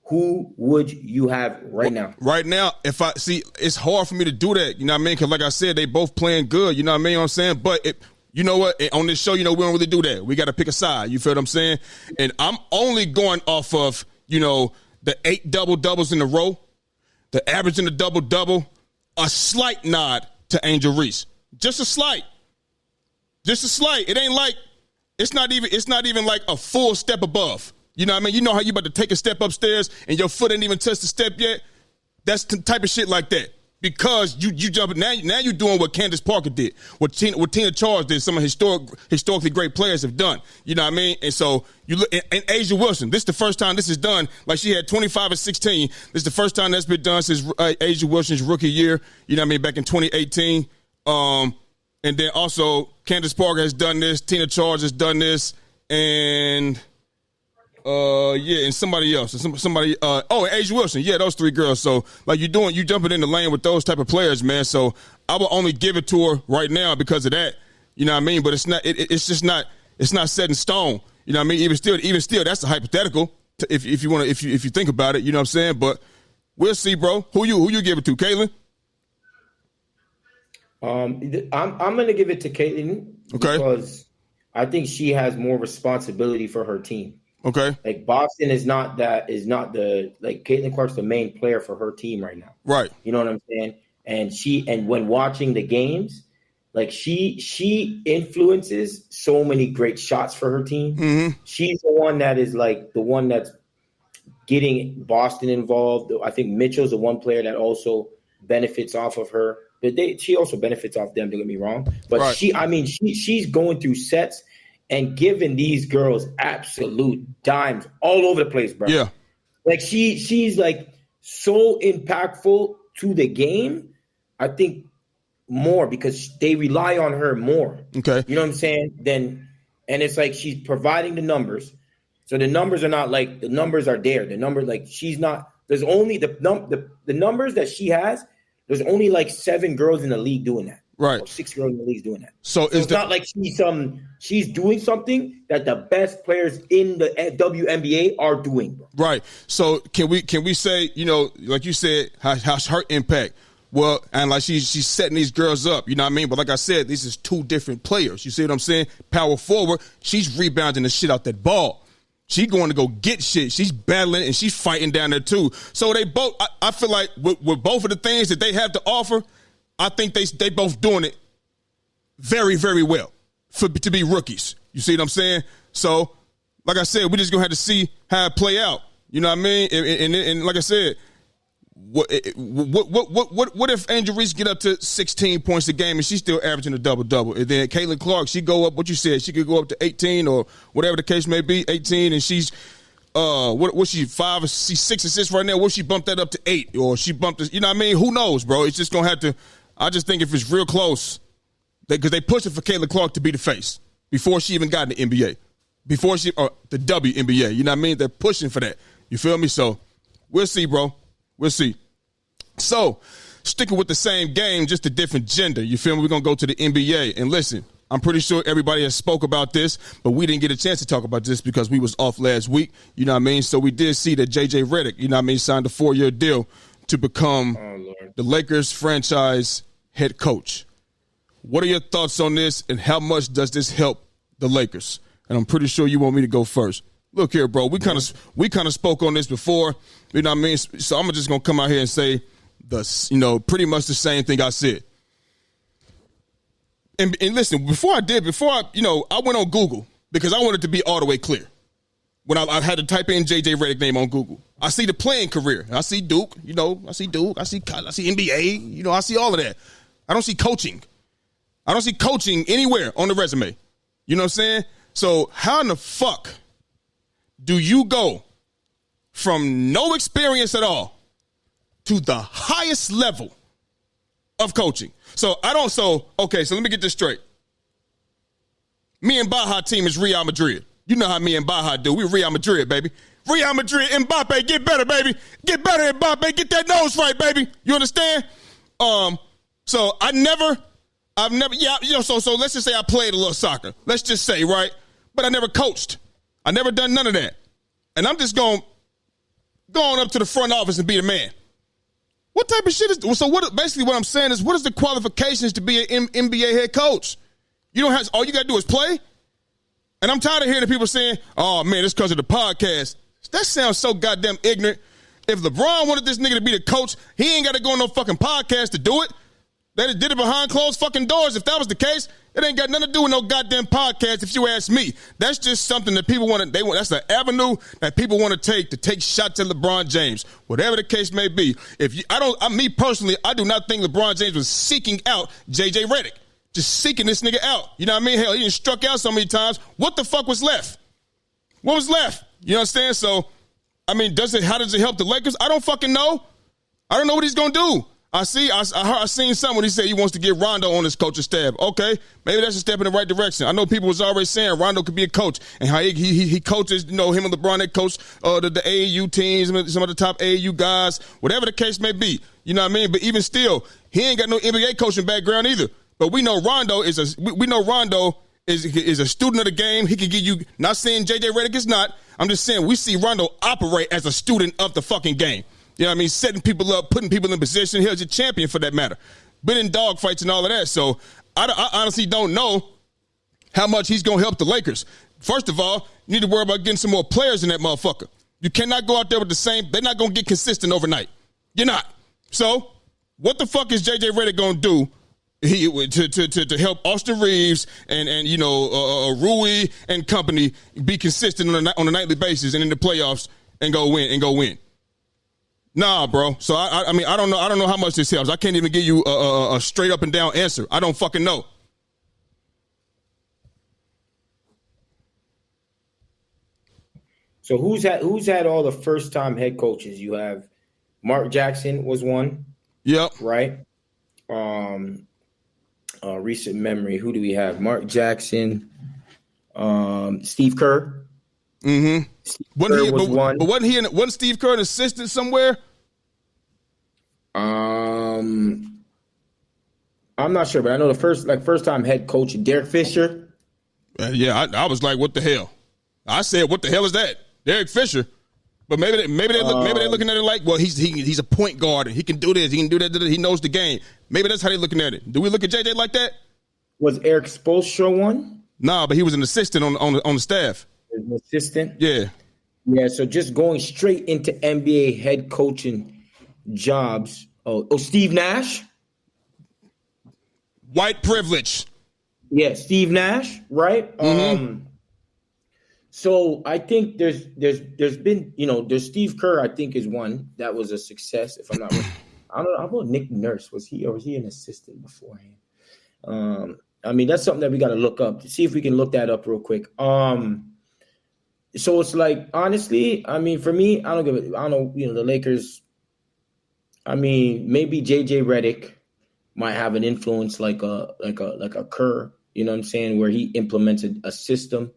who would you have right now? Right now, if I see, it's hard for me to do that. You know what I mean? Because like I said, they both playing good. You know what I mean? You know what I'm saying? But you know what? On this show, we don't really do that. We got to pick a side. You feel what I'm saying? And I'm only going off of, the 8 double-doubles in a row, the average in the double-double, a slight nod to Angel Reese. Just a slight. It ain't like, it's not even like a full step above. You know what I mean? You know how you about to take a step upstairs and your foot ain't even touched the step yet? That's the type of shit like that. Because you jump now you're doing what Candace Parker did, what Tina Charles did, some of historically great players have done. You know what I mean? And so you look, and Asia Wilson, this is the first time this is done. Like she had 25 and 16. This is the first time that's been done since Asia Wilson's rookie year. You know what I mean? Back in 2018. And then also Candace Parker has done this. Tina Charles has done this. And Yeah, and somebody else. Somebody, and Asia Wilson. Yeah, those 3 girls. So, like, you jumping in the lane with those type of players, man. So, I will only give it to her right now because of that. You know what I mean? But it's not, it's just not, it's not set in stone. You know what I mean? Even still, that's a hypothetical if you think about it, you know what I'm saying? But we'll see, bro. Who you give it to, Caitlin? I'm going to give it to Caitlin because I think she has more responsibility for her team. Okay. Like Boston is not Caitlin Clark's the main player for her team right now. Right. You know what I'm saying? And when watching the games, like she influences so many great shots for her team. Mm-hmm. She's the one that is like the one that's getting Boston involved. I think Mitchell's the one player that also benefits off of her. But she also benefits off them, don't get me wrong. But right. She's going through sets and giving these girls absolute dimes all over the place, bro. Yeah. Like she's like so impactful to the game. I think more because they rely on her more. Okay. You know what I'm saying? And it's like she's providing the numbers. So the numbers are not like the numbers are there. The numbers like she's not. There's only the numbers that she has. There's only like 7 girls in the league doing that. Right. Or 6 girls in the league doing that. So it's not like she's doing something that the best players in the WNBA are doing, bro. Right. So can we say, you know, like you said, how her impact? Well, and like she's setting these girls up, you know what I mean? But like I said, these is 2 different players. You see what I'm saying? Power forward, she's rebounding the shit out that ball. She going to go get shit. She's battling and she's fighting down there too. So they both, I feel like with both of the things that they have to offer, I think they both doing it very, very well to be rookies. You see what I'm saying? So, like I said, we just gonna have to see how it play out. You know what I mean? And like I said, what if Angel Reese get up to 16 points a game and she's still averaging a double-double? And then Caitlin Clark, she go up, what you said, she could go up to 18 or whatever the case may be, 18, and she's, what's she, 5 or 6 assists right now? What she bumped that up to 8? Or she bumped this, you know what I mean? Who knows, bro? It's just going to have to, I just think if it's real close, because they pushing for Caitlin Clark to be the face before she even got in the NBA. Before she, or the WNBA, you know what I mean? They're pushing for that. You feel me? So, we'll see, bro. We'll see. So, sticking with the same game, just a different gender. You feel me? We're going to go to the NBA. And listen, I'm pretty sure everybody has spoke about this, but we didn't get a chance to talk about this because we was off last week. You know what I mean? So we did see that JJ Reddick, you know what I mean, signed a 4-year deal to become the Lakers franchise head coach. What are your thoughts on this, and how much does this help the Lakers? And I'm pretty sure you want me to go first. Look here, bro. We kind of spoke on this before. You know what I mean? So I'm just gonna come out here and say pretty much the same thing I said. And listen, I went on Google because I wanted to be all the way clear. When I had to type in JJ Reddick name on Google, I see the playing career. I see Duke. I see NBA. I see all of that. I don't see coaching. I don't see coaching anywhere on the resume. You know what I'm saying? So how in the fuck do you go from no experience at all to the highest level of coaching? So let me get this straight. Me and Baja team is Real Madrid. You know how me and Baja do. We Real Madrid, baby. Real Madrid, Mbappe, get better, baby. Get better, Mbappe. Get that nose right, baby. You understand? So let's just say I played a little soccer. Let's just say, right? But I never coached. I never done none of that. And I'm just going up to the front office and be the man. What type of shit is, so what I'm saying is, what is the qualifications to be an NBA head coach? All you got to do is play? And I'm tired of hearing people saying, oh man, it's because of the podcast. That sounds so goddamn ignorant. If LeBron wanted this nigga to be the coach, he ain't got to go on no fucking podcast to do it. They did it behind closed fucking doors. If that was the case, it ain't got nothing to do with no goddamn podcast, if you ask me. That's just something that people want to, that's the avenue that people want to take shots at LeBron James, whatever the case may be. Me personally, I do not think LeBron James was seeking out JJ Reddick. Just seeking this nigga out. You know what I mean? Hell, he done struck out so many times. What the fuck was left? What was left? You understand? So, I mean, how does it help the Lakers? I don't fucking know. I don't know what he's going to do. I seen someone, he said he wants to get Rondo on his coaching staff. Okay, maybe that's a step in the right direction. I know people was already saying Rondo could be a coach, and how he coaches, him and LeBron, they coach the AAU teams, some of the top AAU guys, whatever the case may be. You know what I mean? But even still, he ain't got no NBA coaching background either. But we know Rondo is a student of the game. He can give you, not saying JJ Redick is not, I'm just saying we see Rondo operate as a student of the fucking game. You know what I mean? Setting people up, putting people in position. He was a champion for that matter. Been in dogfights and all of that. So I honestly don't know how much he's going to help the Lakers. First of all, you need to worry about getting some more players in that motherfucker. You cannot go out there with the same. They're not going to get consistent overnight. You're not. So what the fuck is JJ Redick going to do to help Austin Reeves and Rui and company be consistent on a nightly basis and in the playoffs and go win? Nah, bro. So I mean I don't know how much this helps. I can't even give you a straight up and down answer. I don't fucking know. So who's had all the first time head coaches? You have Mark Jackson was one. Yep. Right. Recent memory. Who do we have? Mark Jackson. Steve Kerr. Mm-hmm. Wasn't Steve Kerr an assistant somewhere? I'm not sure, but I know the first time head coach, Derek Fisher. I was like, what the hell? I said, what the hell is that? Derek Fisher. But maybe they're looking at it like, well, he's a point guard and he can do this, he can do that, he knows the game. Maybe that's how they're looking at it. Do we look at JJ like that? Was Eric Spoelstra one? Nah, but he was an assistant on the staff. An assistant? Yeah. Yeah, so just going straight into NBA head coaching jobs. Oh, Steve Nash? White privilege. Yeah, Steve Nash, right? Mm-hmm. So I think there's been, there's Steve Kerr, I think, is one that was a success, if I'm not wrong. I don't know. How about Nick Nurse? Was he an assistant beforehand? I mean, that's something that we got to look up to see if we can look that up real quick. So it's like, honestly, I mean, for me, I don't know, the Lakers. I mean, maybe JJ Redick might have an influence like a Kerr, you know what I'm saying, where he implemented a system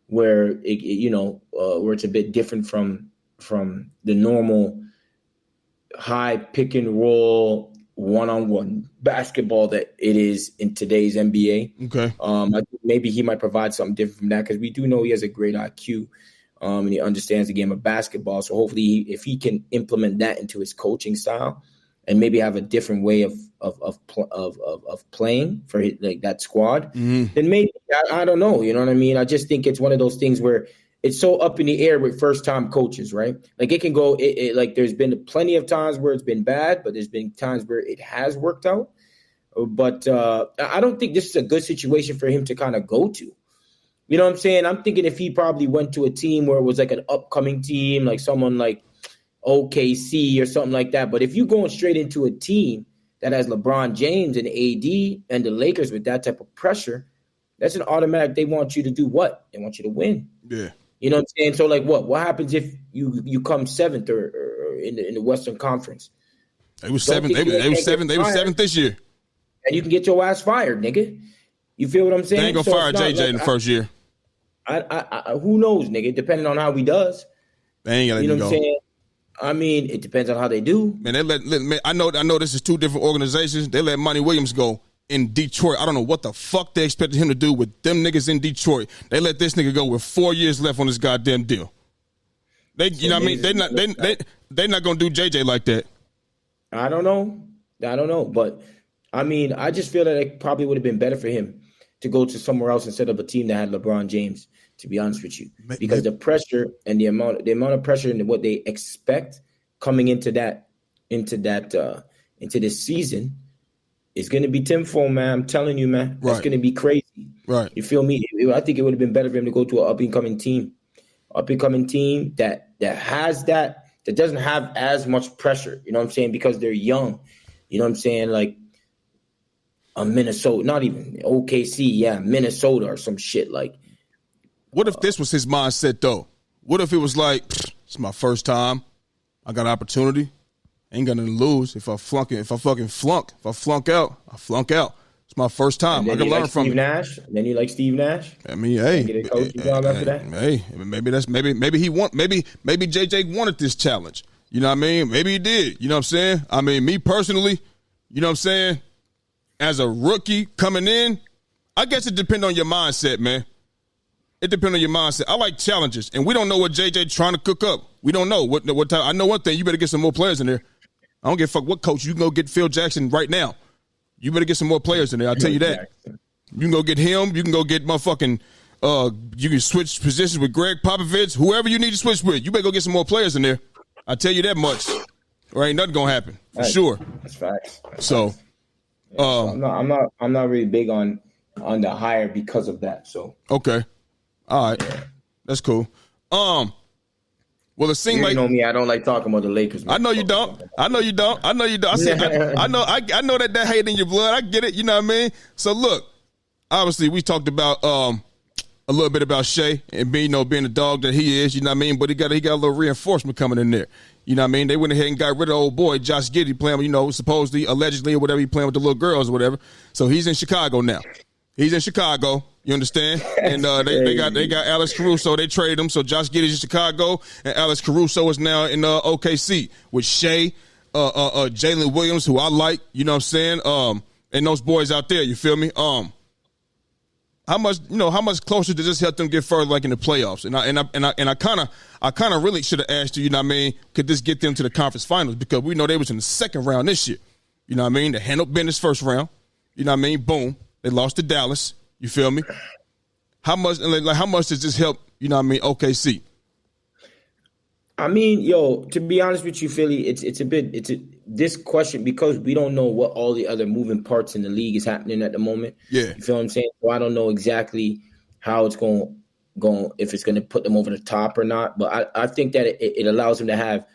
where where it's a bit different from the normal high pick and roll one-on-one basketball that it is in today's NBA. Okay. I think maybe he might provide something different from that because we do know he has a great IQ and he understands the game of basketball. So hopefully if he can implement that into his coaching style and maybe have a different way of playing for like that squad, then maybe, I don't know. You know what I mean? I just think it's one of those things where it's so up in the air with first-time coaches, right? Like it can go, like there's been plenty of times where it's been bad, but there's been times where it has worked out. But I don't think this is a good situation for him to kind of go to. You know what I'm saying? I'm thinking if he probably went to a team where it was like an upcoming team, like someone like OKC or something like that. But if you're going straight into a team that has LeBron James and AD and the Lakers with that type of pressure, that's an automatic. They want you to do what? They want you to win. Yeah. You know what I'm saying? So, like, what happens if you come seventh or in the Western Conference? They was seventh. They was seventh this year. And you can get your ass fired, nigga. You feel what I'm saying? They ain't gonna fire JJ in the first year. I who knows, nigga? Depending on how he does. They ain't gonna let you know him what go. I'm saying? I mean, it depends on how they do. Man, I know this is two different organizations. They let Monty Williams go in Detroit. I don't know what the fuck they expected him to do with them niggas in Detroit. They let this nigga go with 4 years left on this goddamn deal. You know what I mean? They're not gonna do JJ like that. I don't know. But I mean, I just feel that it probably would have been better for him to go to somewhere else instead of a team that had LeBron James, to be honest with you. Because the pressure and the amount of pressure and what they expect coming into this season is going to be tenfold, man. I'm telling you, man. Right. It's going to be crazy. Right. You feel me? I think it would have been better for him to go to an up-and-coming team that has that doesn't have as much pressure. You know what I'm saying? Because they're young. You know what I'm saying? Like a Minnesota, not even OKC, yeah, Minnesota or some shit like. What if this was his mindset, though? What if it was like, it's my first time, I got an opportunity, Ain't got nothing to lose. If I flunk out, I flunk out. It's my first time. I can learn from Steve Nash. Then you like Steve Nash. I mean, hey, get a coaching job after that. Hey, maybe JJ wanted this challenge. You know what I mean? Maybe he did. You know what I'm saying? I mean, me personally, you know what I'm saying? As a rookie coming in, I guess it depends on your mindset, man. It depends on your mindset. I like challenges, and we don't know what JJ trying to cook up. We don't know what time. I know one thing. You better get some more players in there. I don't give a fuck what coach. You can go get Phil Jackson right now. You better get some more players in there. I'll tell you that. You can go get him. You can go get motherfucking you can switch positions with Greg Popovich, whoever you need to switch with. You better go get some more players in there. I tell you that much. Or ain't nothing gonna happen for sure. That's facts. So, I'm not really big on the hire because of that. So okay, all right, that's cool. Well, it seemed like you know me. I don't like talking about the Lakers. Man. I know you don't. I know you don't. I know that hate in your blood. I get it. You know what I mean? So look, obviously we talked about a little bit about Shea and being the dog that he is. You know what I mean? But he got a little reinforcement coming in there. You know what I mean? They went ahead and got rid of old boy Josh Giddey playing. Supposedly, allegedly, or whatever, he playing with the little girls or whatever. So he's in Chicago now. He's in Chicago. You understand? And they got Alex Caruso. They traded him. So Josh Giddey's in Chicago, and Alex Caruso is now in OKC with Shea, Jalen Williams, who I like. You know what I'm saying? And those boys out there. You feel me? How much closer does this help them get further, like in the playoffs? And I kind of really should have asked you. You know what I mean? Could this get them to the conference finals? Because we know they was in the second round this year. You know what I mean? They handled business first round. You know what I mean? Boom. They lost to Dallas. You feel me? How much does this help, you know what I mean, OKC? I mean, to be honest with you, Philly, this question, because we don't know what all the other moving parts in the league is happening at the moment. Yeah. You feel what I'm saying? So I don't know exactly how it's going if it's going to put them over the top or not. But I think that it allows them to have,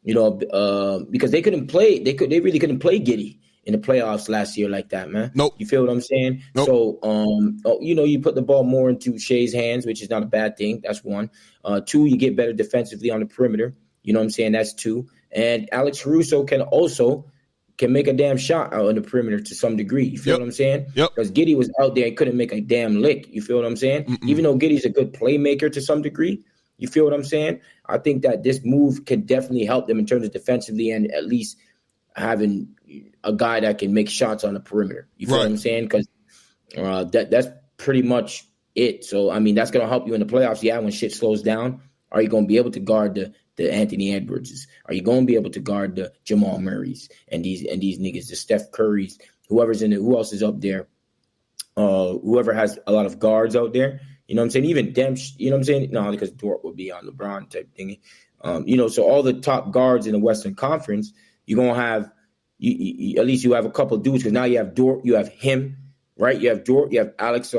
because they really couldn't play Giddey in the playoffs last year like that, man. Nope. You feel what I'm saying? Nope. So, you put the ball more into Shea's hands, which is not a bad thing. That's one. Two, you get better defensively on the perimeter. You know what I'm saying? That's two. And Alex Caruso can make a damn shot out on the perimeter to some degree. You feel what I'm saying? Yep. Because Giddey was out there and couldn't make a damn lick. You feel what I'm saying? Mm-mm. Even though Giddey's a good playmaker to some degree, you feel what I'm saying? I think that this move can definitely help them in terms of defensively and at least having a guy that can make shots on the perimeter. You feel what I'm saying? Because that's pretty much it. So, I mean, that's going to help you in the playoffs. Yeah, when shit slows down, are you going to be able to guard the Anthony Edwardses? Are you going to be able to guard the Jamal Murrays and these niggas, the Steph Currys, whoever's in it, who else is up there? Whoever has a lot of guards out there. You know what I'm saying? Even them, you know what I'm saying? No, because Dort would be on LeBron type thing. So all the top guards in the Western Conference, you're going to have, at least you have a couple of dudes, because now you have Dort, you have him, right? You have Dort, you have Alex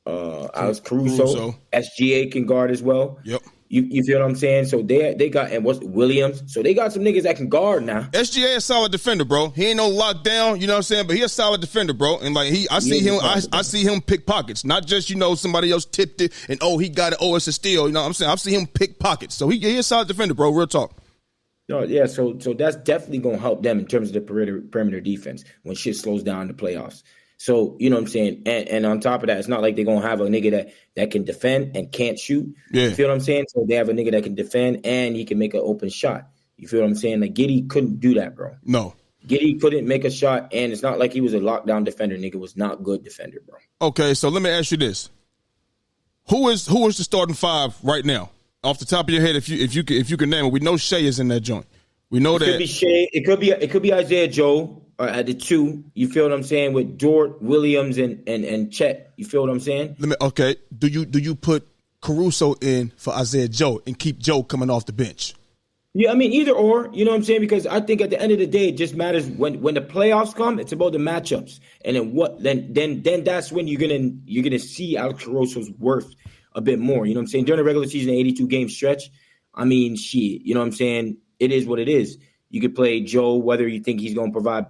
Caruso. SGA can guard as well. Yep. You feel what I'm saying? So they got, and what's Williams? So they got some niggas that can guard now. SGA a solid defender, bro. He ain't no lockdown, you know what I'm saying? But he a solid defender, bro. And like I see him pick pockets, not just somebody else tipped it and he got it. Oh, it's a steal. You know what I'm saying? I've seen him pick pockets. So he a solid defender, bro. Real talk. No, yeah. So that's definitely gonna help them in terms of the perimeter defense when shit slows down in the playoffs. So, you know what I'm saying? And on top of that, it's not like they're going to have a nigga that can defend and can't shoot. Yeah. You feel what I'm saying? So they have a nigga that can defend and he can make an open shot. You feel what I'm saying? Like, Giddey couldn't do that, bro. No. Giddey couldn't make a shot, and it's not like he was a lockdown defender. Nigga was not good defender, bro. Okay, so let me ask you this. Who is the starting five right now? Off the top of your head, if you can name it. We know Shea is in that joint. We know that. It could be Shea. It could be Isaiah Joe. At the two, you feel what I'm saying, with Dort, Williams, and Chet. You feel what I'm saying? Okay. Do you put Caruso in for Isaiah Joe and keep Joe coming off the bench? Yeah, I mean, either or. You know what I'm saying? Because I think at the end of the day, it just matters when the playoffs come. It's about the matchups, and then that's when you're gonna see Alex Caruso's worth a bit more. You know what I'm saying? During the regular season, 82 game stretch. I mean, shit. You know what I'm saying? It is what it is. You could play Joe, whether you think he's going to provide,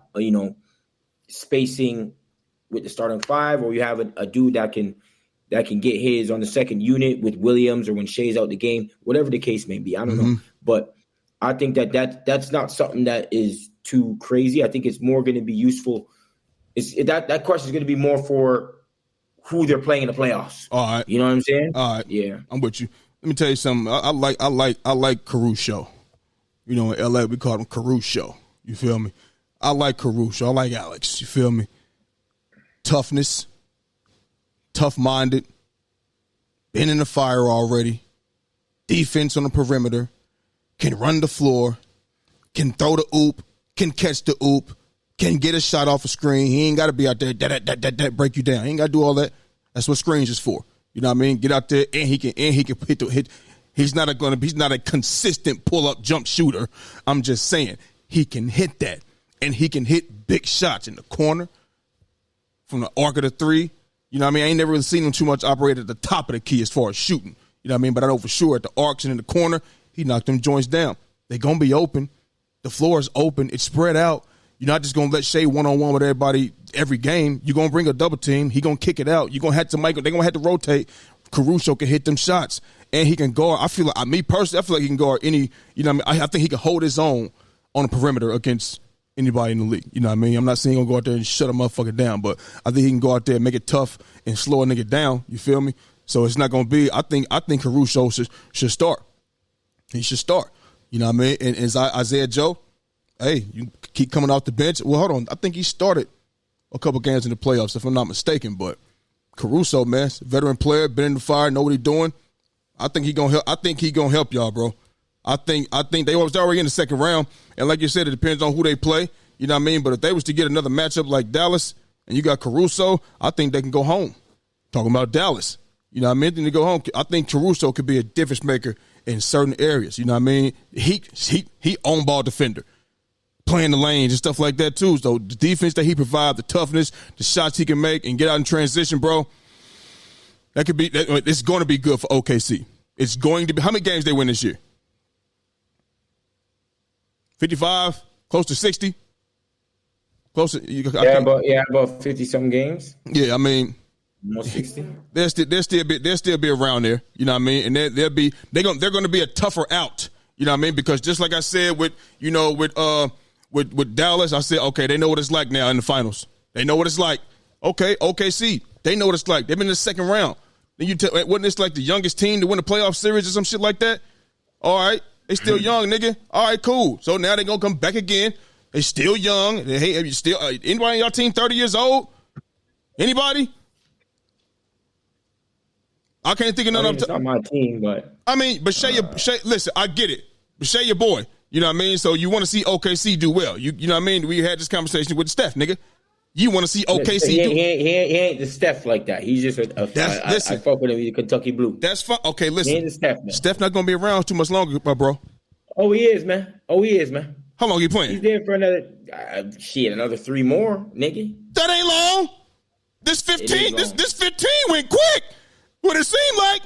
spacing with the starting five, or you have a dude that can get his on the second unit with Williams, or when Shea's out the game, whatever the case may be. I don't know. But I think that's not something that is too crazy. I think it's more going to be useful. That question is going to be more for who they're playing in the playoffs. All right. You know what I'm saying? All right. Yeah. I'm with you. Let me tell you something. I like Caruso. You know, in LA we call him Caruso. You feel me? I like Caruso. I like Alex. You feel me? Toughness, tough-minded, been in the fire already, defense on the perimeter, can run the floor, can throw the oop, can catch the oop, can get a shot off a screen. He ain't got to be out there that break you down. He ain't got to do all that. That's what screens is for. You know what I mean? Get out there and he can hit. He's not a consistent pull-up jump shooter. I'm just saying he can hit that, and he can hit big shots in the corner, from the arc of the three. You know what I mean? I ain't never really seen him too much operate at the top of the key as far as shooting. You know what I mean? But I know for sure at the arcs and in the corner, he knocked them joints down. They're going to be open. The floor is open. It's spread out. You're not just going to let Shea one-on-one with everybody every game. You're going to bring a double team. He going to kick it out. You're going to have to they're going to have to rotate. Caruso can hit them shots. And he can guard. I feel like, me personally, I feel like he can guard any, you know what I mean? I think he can hold his own on the perimeter against anybody in the league. You know what I mean? I'm not saying he's going to go out there and shut a motherfucker down, but I think he can go out there and make it tough and slow a nigga down. You feel me? So it's not going to be, I think Caruso should start. He should start. You know what I mean? And as Isaiah Joe, hey, you keep coming off the bench. Well, hold on. I think he started a couple games in the playoffs, if I'm not mistaken. But Caruso, man, veteran player, been in the fire, know what he's doing. I think he gonna help. I think he gonna help y'all, bro. I think they was already in the second round, and like you said, it depends on who they play. You know what I mean? But if they was to get another matchup like Dallas, and you got Caruso, I think they can go home. Talking about Dallas, you know what I mean? They go home. I think Caruso could be a difference maker in certain areas. You know what I mean? He on ball defender, playing the lanes and stuff like that too. So the defense that he provides, the toughness, the shots he can make, and get out in transition, bro. That could be. It's going to be good for OKC. It's going to be. How many games they win this year? 55, close to 60. Close to about 50-something games. Yeah, I mean, almost 60. They'll still be around there. You know what I mean? And they're going to be a tougher out. You know what I mean? Because just like I said with Dallas, I said, okay, they know what it's like now in the finals. They know what it's like. Okay, OKC, they know what it's like. They've been in the second round. Then wasn't this like the youngest team to win the playoff series or some shit like that? All right, they still young, nigga. All right, cool. So now they gonna come back again. They still young. Hey, have you still anybody on your team 30 years old? Anybody? I can't think of none of them. It's not my team, but but Shea, listen, I get it. But Shea, your boy. You know what I mean? So you want to see OKC do well. You know what I mean? We had this conversation with Steph, nigga. You want to see OKC he ain't the Steph like that. He's just I fuck with him. He's a Kentucky Blue. That's fine. Okay, listen. He ain't the Steph, man. Steph not going to be around too much longer, bro. Oh, he is, man. How long are you playing? He's there for another 3 more, nigga. That ain't long. This 15 went quick. What it seemed like.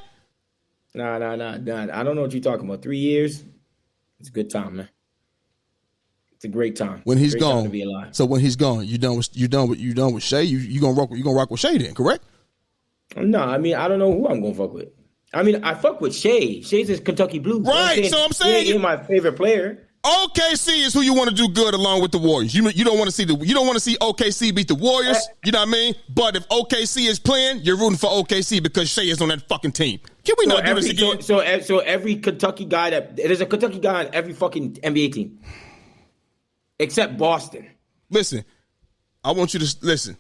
Nah. I don't know what you're talking about. 3 years. It's a good time, man. It's a great time. When he's great gone, time to be alive. So when he's gone, you done with Shea. You gonna rock with Shea then, correct? No, I mean I don't know who I'm gonna fuck with. I mean I fuck with Shea. Shea's a Kentucky Blue. Right. So I'm saying he's my favorite player. OKC is who you want to do good along with the Warriors. You don't want to see OKC beat the Warriors. You know what I mean? But if OKC is playing, you're rooting for OKC because Shea is on that fucking team. Can we not do this again? So every Kentucky guy there's a Kentucky guy on every fucking NBA team. Except Boston. Listen, I want you to listen.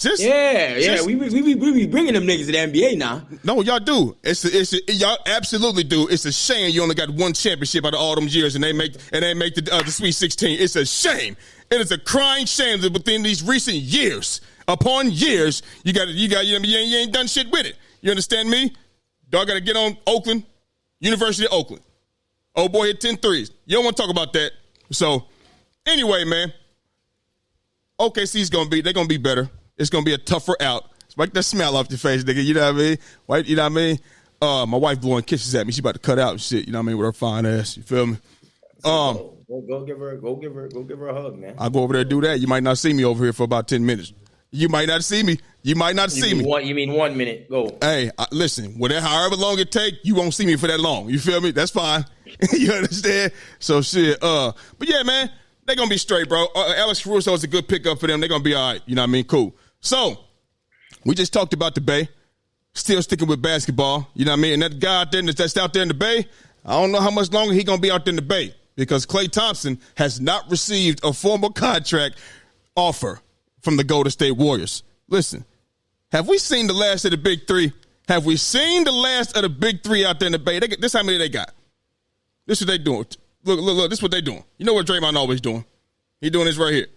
We be bringing them niggas to the NBA now. No, y'all do. Y'all absolutely do. It's a shame you only got one championship out of all them years, and they make the Sweet 16. It's a shame. It is a crying shame that within these recent years, upon years, you ain't done shit with it. You understand me? Dog got to get on Oakland, University of Oakland. Old boy hit 10 threes. You don't want to talk about that. So, anyway, man, OKC's they're gonna be better. It's going to be a tougher out. Wipe that smile off your face, nigga. You know what I mean? My wife blowing kisses at me. She about to cut out and shit. You know what I mean? With her fine ass. You feel me? Go give her a hug, man. I'll go over there and do that. You might not see me over here for about 10 minutes. You might not see me. You might not see me. You mean 1 minute? Go. Hey, listen. Whatever, however long it take, you won't see me for that long. You feel me? That's fine. You understand? So shit. But yeah, man, they're gonna be straight, bro. Alex Caruso is a good pickup for them. They're gonna be all right. You know what I mean? Cool. So we just talked about the Bay. Still sticking with basketball. You know what I mean? And that guy out there that's out there in the Bay, I don't know how much longer he gonna be out there in the Bay because Klay Thompson has not received a formal contract offer from the Golden State Warriors. Listen, have we seen the last of the big three? Have we seen the last of the big three out there in the Bay? This how many they got. This is what they doing. Look, this is what they doing. You know what Draymond always doing? He doing this right here.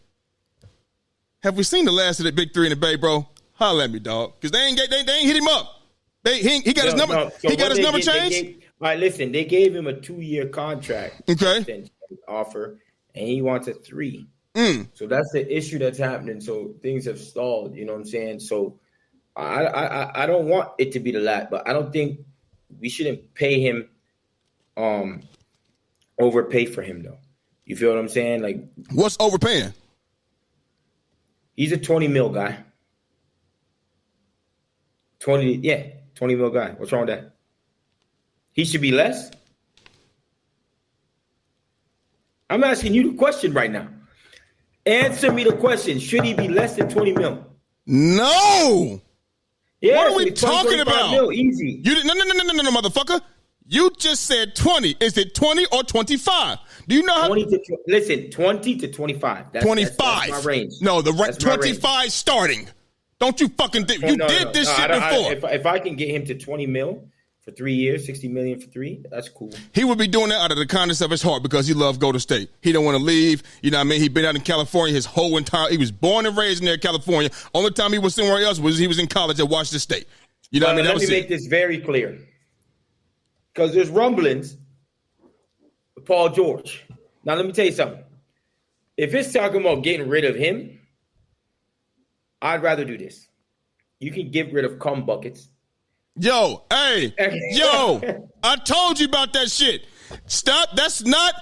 Have we seen the last of the big three in the Bay, bro? Holla at me, dog. Because they ain't hit him up. He got his number. No. So he got his number changed? All right, listen, they gave him a 2-year contract offer, and he wants a 3. So that's the issue that's happening. So things have stalled. You know what I'm saying? So I don't want it to be the last, but I don't think we shouldn't pay him, overpay for him though. You feel what I'm saying? Like, what's overpaying? He's a 20 mil guy. 20 mil guy. What's wrong with that? He should be less. I'm asking you the question right now. Answer me the question. Should he be less than 20 mil? No. Yeah, what are we talking about? Mil, easy. No, motherfucker. You just said 20. Is it 20 or 25? Do you know how? 20 to 25. That's 25. That's my range. No, the 25 starting. Don't you fucking think you did this shit before? If I can get him to 20 mil for 3 years, 60 million for 3, that's cool. He would be doing that out of the kindness of his heart because he loves Golden State. He don't want to leave. You know what I mean? He's been out in California his whole entire. He was born and raised in there, California. Only time he was somewhere else was he was in college at Washington State. You know what I mean? Let me make this very clear. Because there's rumblings with Paul George. Now, let me tell you something. If it's talking about getting rid of him, I'd rather do this. You can get rid of cum buckets. Yo, hey, I told you about that shit. Stop. That's not,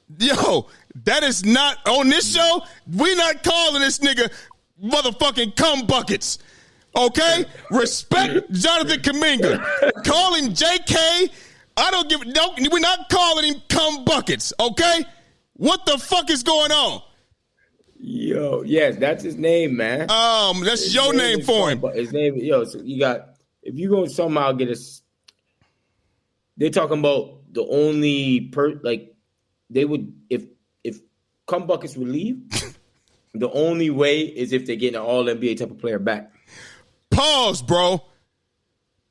that is not, on this show, we not calling this nigga motherfucking cum buckets. Okay? Respect Jonathan Kuminga. Call him JK. We're not calling him cum buckets, okay? What the fuck is going on? Yo, yes, that's his name, man. That's his your name for him. His name, so you got, if you gonna somehow get us, they're talking about the only they would, if cum buckets would leave, the only way is if they're getting an all-NBA type of player back. Pause, bro.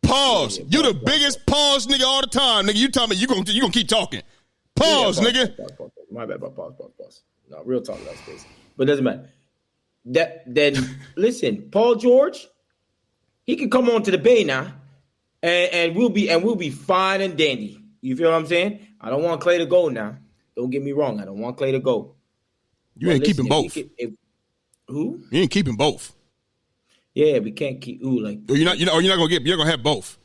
Pause. Yeah, you the biggest pause nigga all the time, nigga. You tell me you gonna keep talking. Pause, nigga. Pause. My bad, pause. No, real talk, that's crazy. But it doesn't matter. Then listen, Paul George, he can come on to the Bay now, and we'll be fine and dandy. You feel what I'm saying? I don't want Klay to go now. Don't get me wrong. I don't want Klay to go. You ain't keeping both. Who? You ain't keeping both. Yeah, we can't keep you're not gonna have both.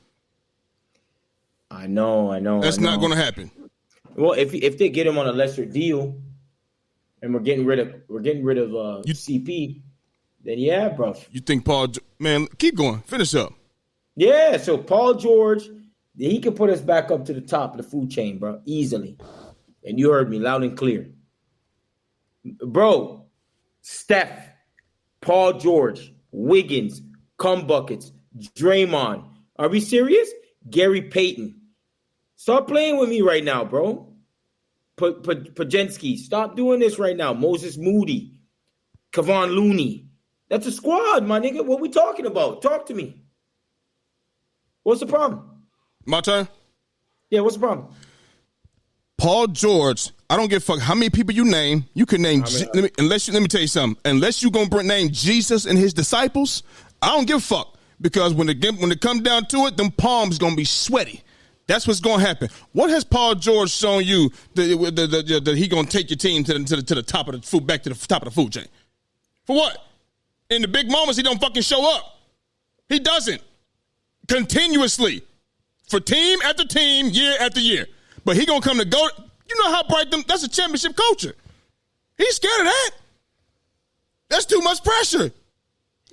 I know. That's not gonna happen. Well, if they get him on a lesser deal, and we're getting rid of CP, then yeah, bro. You think Paul? Man, keep going. Finish up. Yeah, so Paul George, he can put us back up to the top of the food chain, bro, easily. And you heard me loud and clear, bro. Steph, Paul George, Wiggins, cum buckets, Draymond. Are we serious? Gary Payton. Stop playing with me right now, bro. Pajensky, stop doing this right now. Moses Moody, Kevon Looney. That's a squad, my nigga. What we talking about? Talk to me. What's the problem? My turn? Yeah, what's the problem? Paul George, I don't give a fuck how many people you name. You can name, let me tell you something. Unless you're going to name Jesus and his disciples, I don't give a fuck. Because when it comes down to it, them palms going to be sweaty. That's what's going to happen. What has Paul George shown you that he going to take your team to the top of the food, back to the top of the food chain? For what? In the big moments, he don't fucking show up. He doesn't. Continuously. For team after team, year after year. But he going to come to go. You know how bright them, that's a championship culture. He's scared of that. That's too much pressure.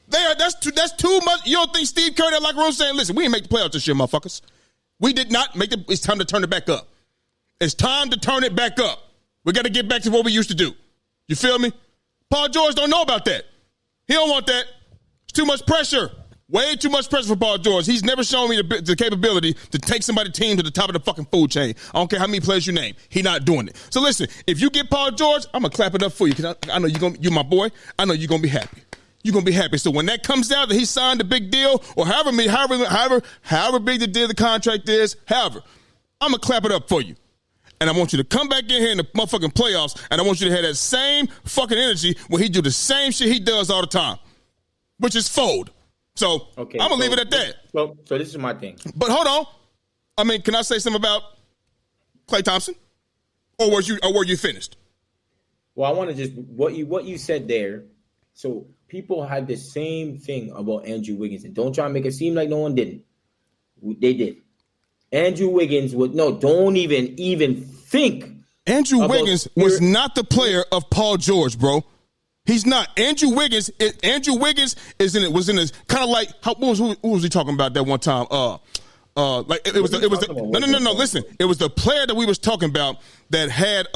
That's too much. You don't think Steve Kerr, that locker room saying, listen, we didn't make the playoffs this year, motherfuckers. We did not make it. It's time to turn it back up. It's time to turn it back up. We got to get back to what we used to do. You feel me? Paul George don't know about that. He don't want that. It's too much pressure. Way too much pressure for Paul George. He's never shown me the capability to take somebody's team to the top of the fucking food chain. I don't care how many players you name. He not doing it. So listen, if you get Paul George, I'm going to clap it up for you because I know you're my boy. I know you're going to be happy. You're going to be happy. So when that comes out that he signed a big deal or however big the deal, the contract is, I'm going to clap it up for you. And I want you to come back in here in the motherfucking playoffs, and I want you to have that same fucking energy where he do the same shit he does all the time, which is fold. So okay, I'm going to leave it at that. So this is my thing. But hold on. I mean, can I say something about Klay Thompson? Or were you finished? Well, I want to just what you said there. So people had the same thing about Andrew Wiggins, and don't try to make it seem like no one didn't. They did. Andrew Wiggins would don't even think. Andrew Wiggins was not the player of Paul George, bro. He's not. Andrew Wiggins was in his kind of like who was he talking about that one time? Like it was no. Listen, it was the player that we was talking about that had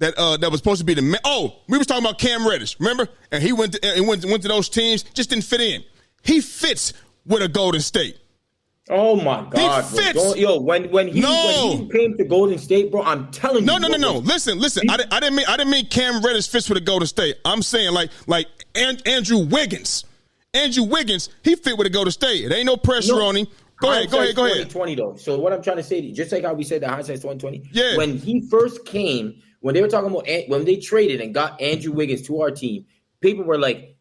that was supposed to be we was talking about Cam Reddish, remember? And he went to those teams, just didn't fit in. He fits with a Golden State. Oh my God! He fits. When he came to Golden State, bro, I'm telling you. No. Listen. I didn't mean Cam Reddish fits with a Golden State. I'm saying like Andrew Wiggins. Andrew Wiggins, he fit with a Golden State. It ain't no pressure on him. Go ahead. 2020 though. So what I'm trying to say to you, just like how we said that hindsight's 2020. Yeah. When he first came, when they were talking about when they traded and got Andrew Wiggins to our team, people were like,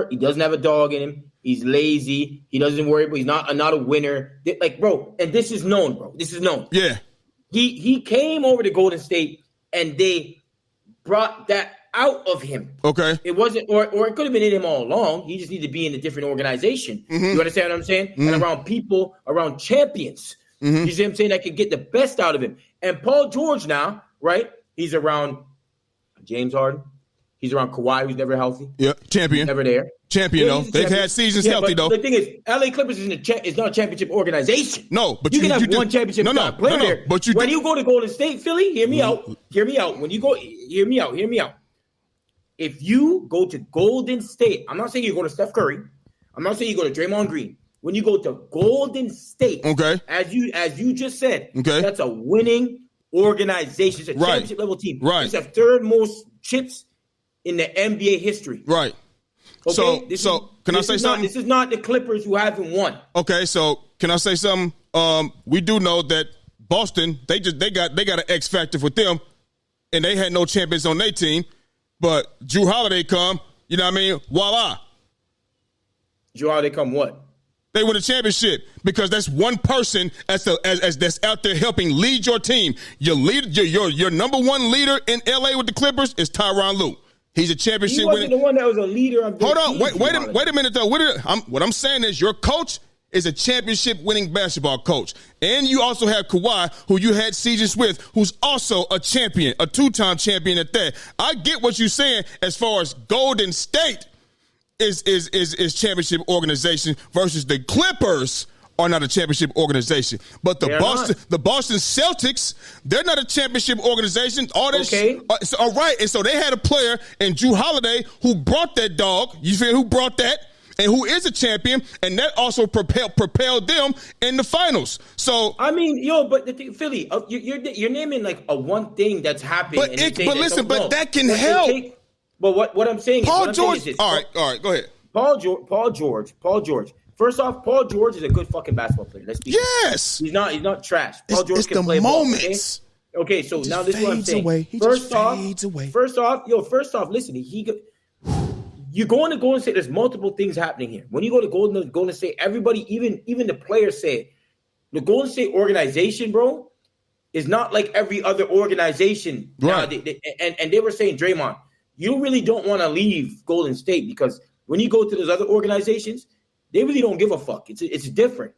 he doesn't have a dog in him. He's lazy. He doesn't worry, but he's not a winner. Like, bro, and this is known, bro. This is known. Yeah. He came over to Golden State, and they brought that out of him. Okay. It wasn't, or it could have been in him all along. He just needed to be in a different organization. Mm-hmm. You understand what I'm saying? Mm-hmm. And around people, around champions. Mm-hmm. You see what I'm saying? That could get the best out of him. And Paul George now, right? He's around James Harden. He's around Kawhi, who's never healthy. Yeah, champion. He's never there. Champion, though. They've had seasons healthy, though. The thing is, LA Clippers is not a championship organization. No, but you can have one championship player there. But when you go to Golden State, Philly, hear me out. When you go, hear me out. If you go to Golden State, I'm not saying you go to Steph Curry. I'm not saying you go to Draymond Green. When you go to Golden State, okay, as you just said, okay, that's a winning organization. It's a championship level team. Right. It's the third most chips in the NBA history. Right. Okay? So can I say something? This is not the Clippers who haven't won. Okay, so can I say something? We do know that Boston, they got an X factor with them, and they had no champions on their team. But Jrue Holiday come, you know what I mean? Voila. Jrue Holiday come what? They win a championship because that's one person that's out there helping lead your team. Your leader, your number one leader in LA with the Clippers is Tyronn Lue. He's a championship winner. He wasn't the one that was a leader of the Hold on, wait a minute though. What I'm saying is your coach is a championship winning basketball coach. And you also have Kawhi, who you had seasons with, who's also a champion, a two-time champion at that. I get what you're saying as far as Golden State is championship organization versus the Clippers are not a championship organization. But the Boston Celtics, they're not a championship organization. All right. And so they had a player in Jrue Holiday who brought that dog. You feel who brought that? And who is a champion, and that also propelled them in the finals. So I mean, but the thing, Philly, you're naming like a one thing that's happened. But that can help. But what I'm saying, Paul George. All right, go ahead. Paul George. First off, Paul George is a good fucking basketball player. Let's be yes. He's not trash. Paul George can play moments. Ball. Okay, so now this is what I'm saying. First off, listen, you're going to Golden State. There's multiple things happening here. When you go to Golden State, everybody, even the players say it. The Golden State organization, bro, is not like every other organization. Right. And they were saying, Draymond, you really don't want to leave Golden State because when you go to those other organizations, they really don't give a fuck. It's different.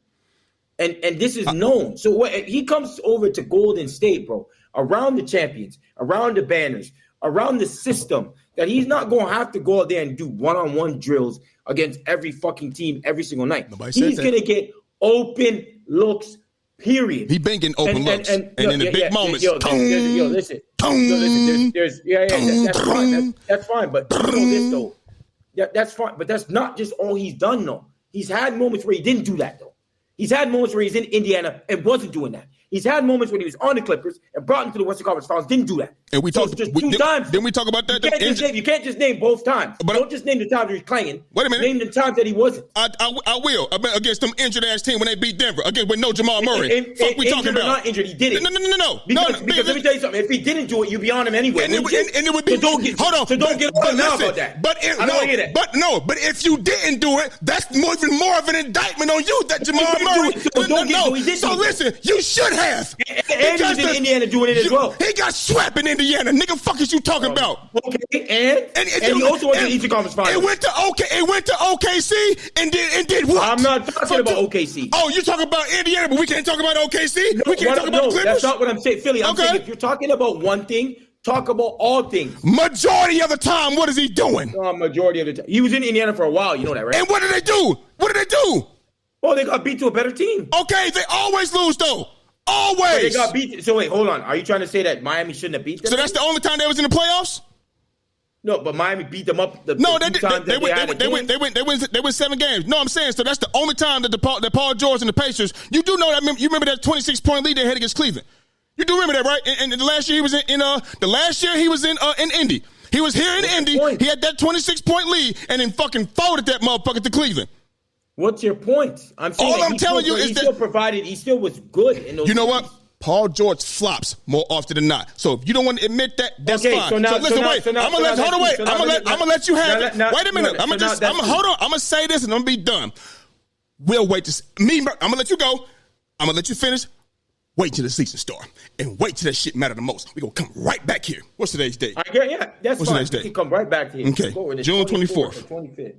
And this is known. So he comes over to Golden State, bro, around the champions, around the banners, around the system that he's not going to have to go out there and do one-on-one drills against every fucking team every single night. He's going to get open looks, period. He been getting open looks. And in the big moments. Listen. That's fine. That's fine. But you know this, though. That's fine. But that's not just all he's done, though. He's had moments where he didn't do that, though. He's had moments where he's in Indiana and wasn't doing that. He's had moments when he was on the Clippers and brought him to the Western Conference Finals, didn't do that. And we talked just two times. Didn't we talk about that? You can't just name both times. But don't just name the times he was clanging. Wait a minute. Name the times that he wasn't. I will. Against them injured ass team when they beat Denver. Again, with no Jamal Murray. Fuck we talking about? Not injured, he did it. No. Because let me tell you something. If he didn't do it, you'd be on him anyway. And it would be. Hold on. So don't get on now about that. But if you didn't do it, that's even more of an indictment on you that Jamal Murray. So listen, you should have. And he was in Indiana doing it as well. He got swept in Indiana. Nigga, fuck is you talking about? Okay, and he also went to the Eastern Conference Finals. It went to OKC and did what? I'm not talking about OKC. Oh, you talking about Indiana, but we can't talk about OKC? We can't talk about the Clippers? That's not what I'm saying. Philly, I'm saying if you're talking about one thing, talk about all things. Majority of the time, what is he doing? Majority of the time. He was in Indiana for a while, you know that, right? And what did they do? Oh, they got beat to a better team. Okay, they always lose, though. Always. So they got beat. So wait, hold on. Are you trying to say that Miami shouldn't have beat them? So that's the only time they was in the playoffs? No, but Miami beat them up. They win 7 games. No, I'm saying so. That's the only time that Paul George and the Pacers. You do know that. You remember that 26-point lead they had against Cleveland. You do remember that, right? And the last year he was in Indy. He was here in Indy. He had that 26-point lead and then fucking folded that motherfucker to Cleveland. What's your point? I'm saying all I'm telling you is that he still was good in those. You know what? Paul George flops more often than not. So if you don't want to admit that, that's fine. So listen, wait. I'm gonna let you have it. Wait a minute. I'm gonna say this and I'm gonna be done. We'll wait to I'm gonna let you go. I'm gonna let you finish. Wait till the season start and wait till that shit matter the most. We're gonna come right back here. What's today's date? Yeah, that's What's fine. Today's date? We can come right back here. Okay, June 24th. 25th.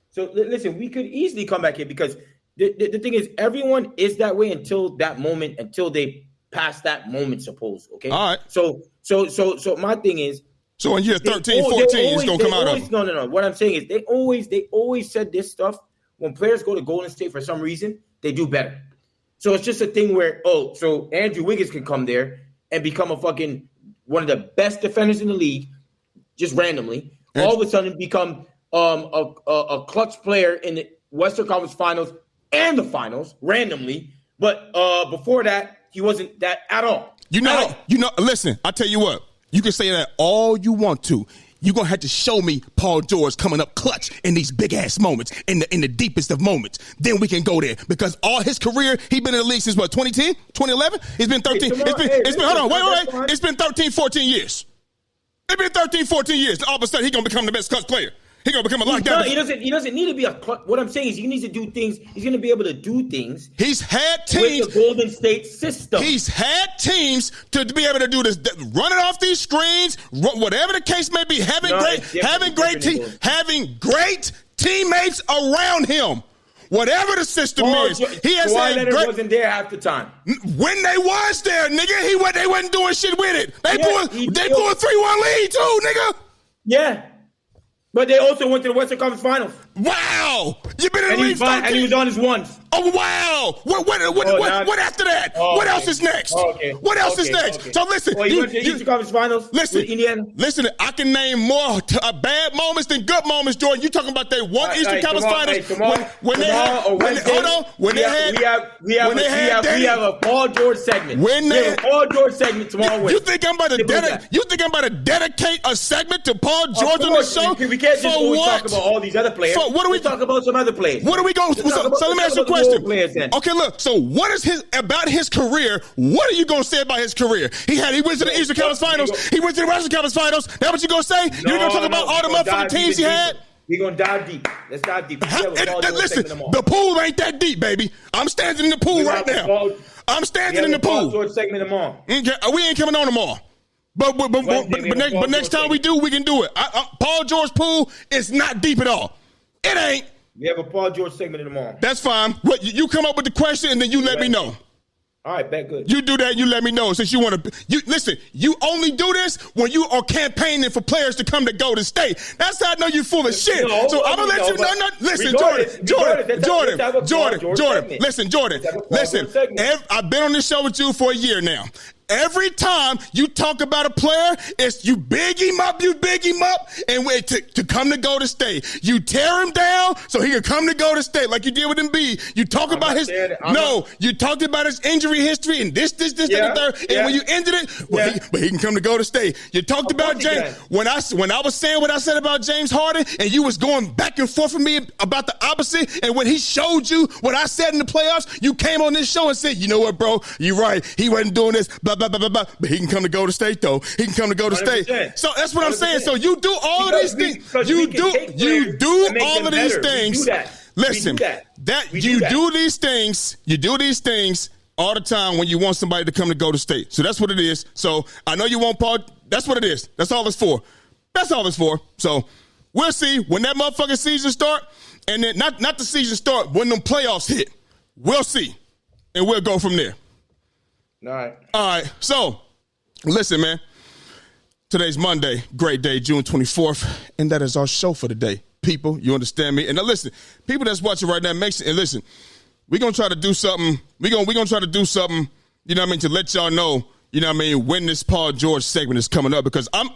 So listen, we could easily come back here because the thing is, everyone is that way until that moment, until they pass that moment, suppose. Okay. All right. So my thing is. So in year 13, 14, it's gonna come out of it. No. What I'm saying is they always said this stuff. When players go to Golden State for some reason, they do better. So it's just a thing where so Andrew Wiggins can come there and become a fucking one of the best defenders in the league, just randomly. All of a sudden become a clutch player in the Western Conference Finals and the Finals randomly, but before that he wasn't that at all. Listen, I tell you what, you can say that all you want to. You're gonna have to show me Paul George coming up clutch in these big ass moments, in the deepest of moments. Then we can go there because all his career he been in the league since what 2010, 2011. It's been 13. It's been 13, 14 years. It's been 13, 14 years. All of a sudden, he's going to become the best clutch player. He's going to become a lockdown. He doesn't need to be a clutch. What I'm saying is he needs to do things. He's going to be able to do things. He's had teams. With the Golden State system. He's had teams to be able to do this, running off these screens, whatever the case may be, having great teammates around him. Whatever the system is, he has had great. Wasn't there half the time. When they was there, nigga, they wasn't doing shit with it. They blew a 3-1 lead too, nigga. Yeah, but they also went to the Western Conference Finals. Wow, you been in the league, and he was on his ones. Oh wow! What after that? What else is next? What else is next? Okay. So listen, you went to the Eastern Conference Finals. Listen, with Indiana. Listen, I can name more bad moments than good moments, Jordan. You talking about that one Eastern Conference Finals when they have a Paul George segment. When they have a Paul George segment tomorrow. You think I'm about to dedicate a segment to Paul George on the show? We can't just always talk about all these other players. What do we talk about? Some other players. What are we going? So let me ask you a question. Okay, look. So what is about his career? What are you going to say about his career? He went to the Eastern Conference Finals. He went to the Western Conference Finals. That what you going to say? You're going to talk about all the motherfucking teams he had? We're going to dive deep. Let's dive deep. Listen, the pool ain't that deep, baby. I'm standing in the pool right now. I'm standing in the pool. George segment tomorrow. Okay, we ain't coming on tomorrow. But next time we do, we can do it. Paul George pool is not deep at all. It ain't. We have a Paul George segment tomorrow. That's fine. What you come up with the question and then you let me know. All right, bet good. You do that, you let me know. Since you want to, listen, you only do this when you are campaigning for players to come to Golden State. That's how I know you full of shit. No, so I'm going to let you know. Listen, Jordan. Listen, Jordan. Listen, I've been on this show with you for a year now. Every time you talk about a player, it's you big him up, and wait to come to Golden State. You tear him down so he can come to Golden State like you did with Embiid. You talk about you talked about his injury history and this, and the third. And when you ended it, but he can come to Golden State. You talked about James. When I was saying what I said about James Harden, and you was going back and forth with me about the opposite, and when he showed you what I said in the playoffs, you came on this show and said, you know what, bro, you're right. He wasn't doing this, blah, blah, blah, blah, blah. But he can come to Golden State, though. He can come to Golden 100%. State. So that's what I'm saying. So you do all of these things. You do all of these things. Listen, you do these things. You do these things all the time when you want somebody to come to Golden State. So that's what it is. So I know you want Paul. That's what it is. That's all it's for. That's all it's for. So we'll see when that motherfucking season start, and then not the season start, when them playoffs hit. We'll see, and we'll go from there. All right. So, listen, man. Today's Monday, great day, June 24th, and that is our show for the day. People, you understand me? And now, listen, people that's watching right now, and listen, we're gonna try to do something. We're gonna try to do something. You know what I mean? To let y'all know. You know what I mean? When this Paul George segment is coming up, because I'm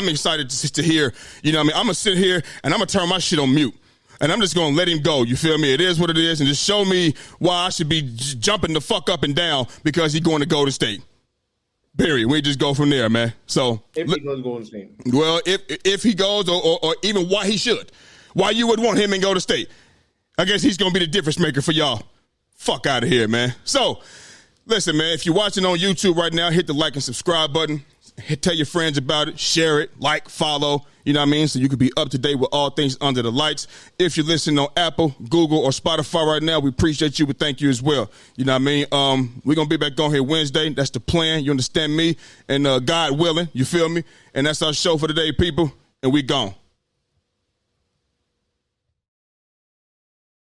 excited to hear. You know what I mean? I'm gonna sit here and I'm gonna turn my shit on mute. And I'm just going to let him go. You feel me? It is what it is. And just show me why I should be jumping the fuck up and down because he's going to Golden State. Period. We just go from there, man. So if he goes to Golden State. Well, if he goes or even why he should. Why you would want him in Golden State. I guess he's going to be the difference maker for y'all. Fuck out of here, man. So, listen, man. If you're watching on YouTube right now, hit the like and subscribe button. Tell your friends about it. Share it. Like, follow. You know what I mean? So you can be up to date with all things under the lights. If you're listening on Apple, Google, or Spotify right now, we appreciate you. We thank you as well. You know what I mean? We're going to be back on here Wednesday. That's the plan. You understand me? And God willing, you feel me? And that's our show for today, people. And we gone.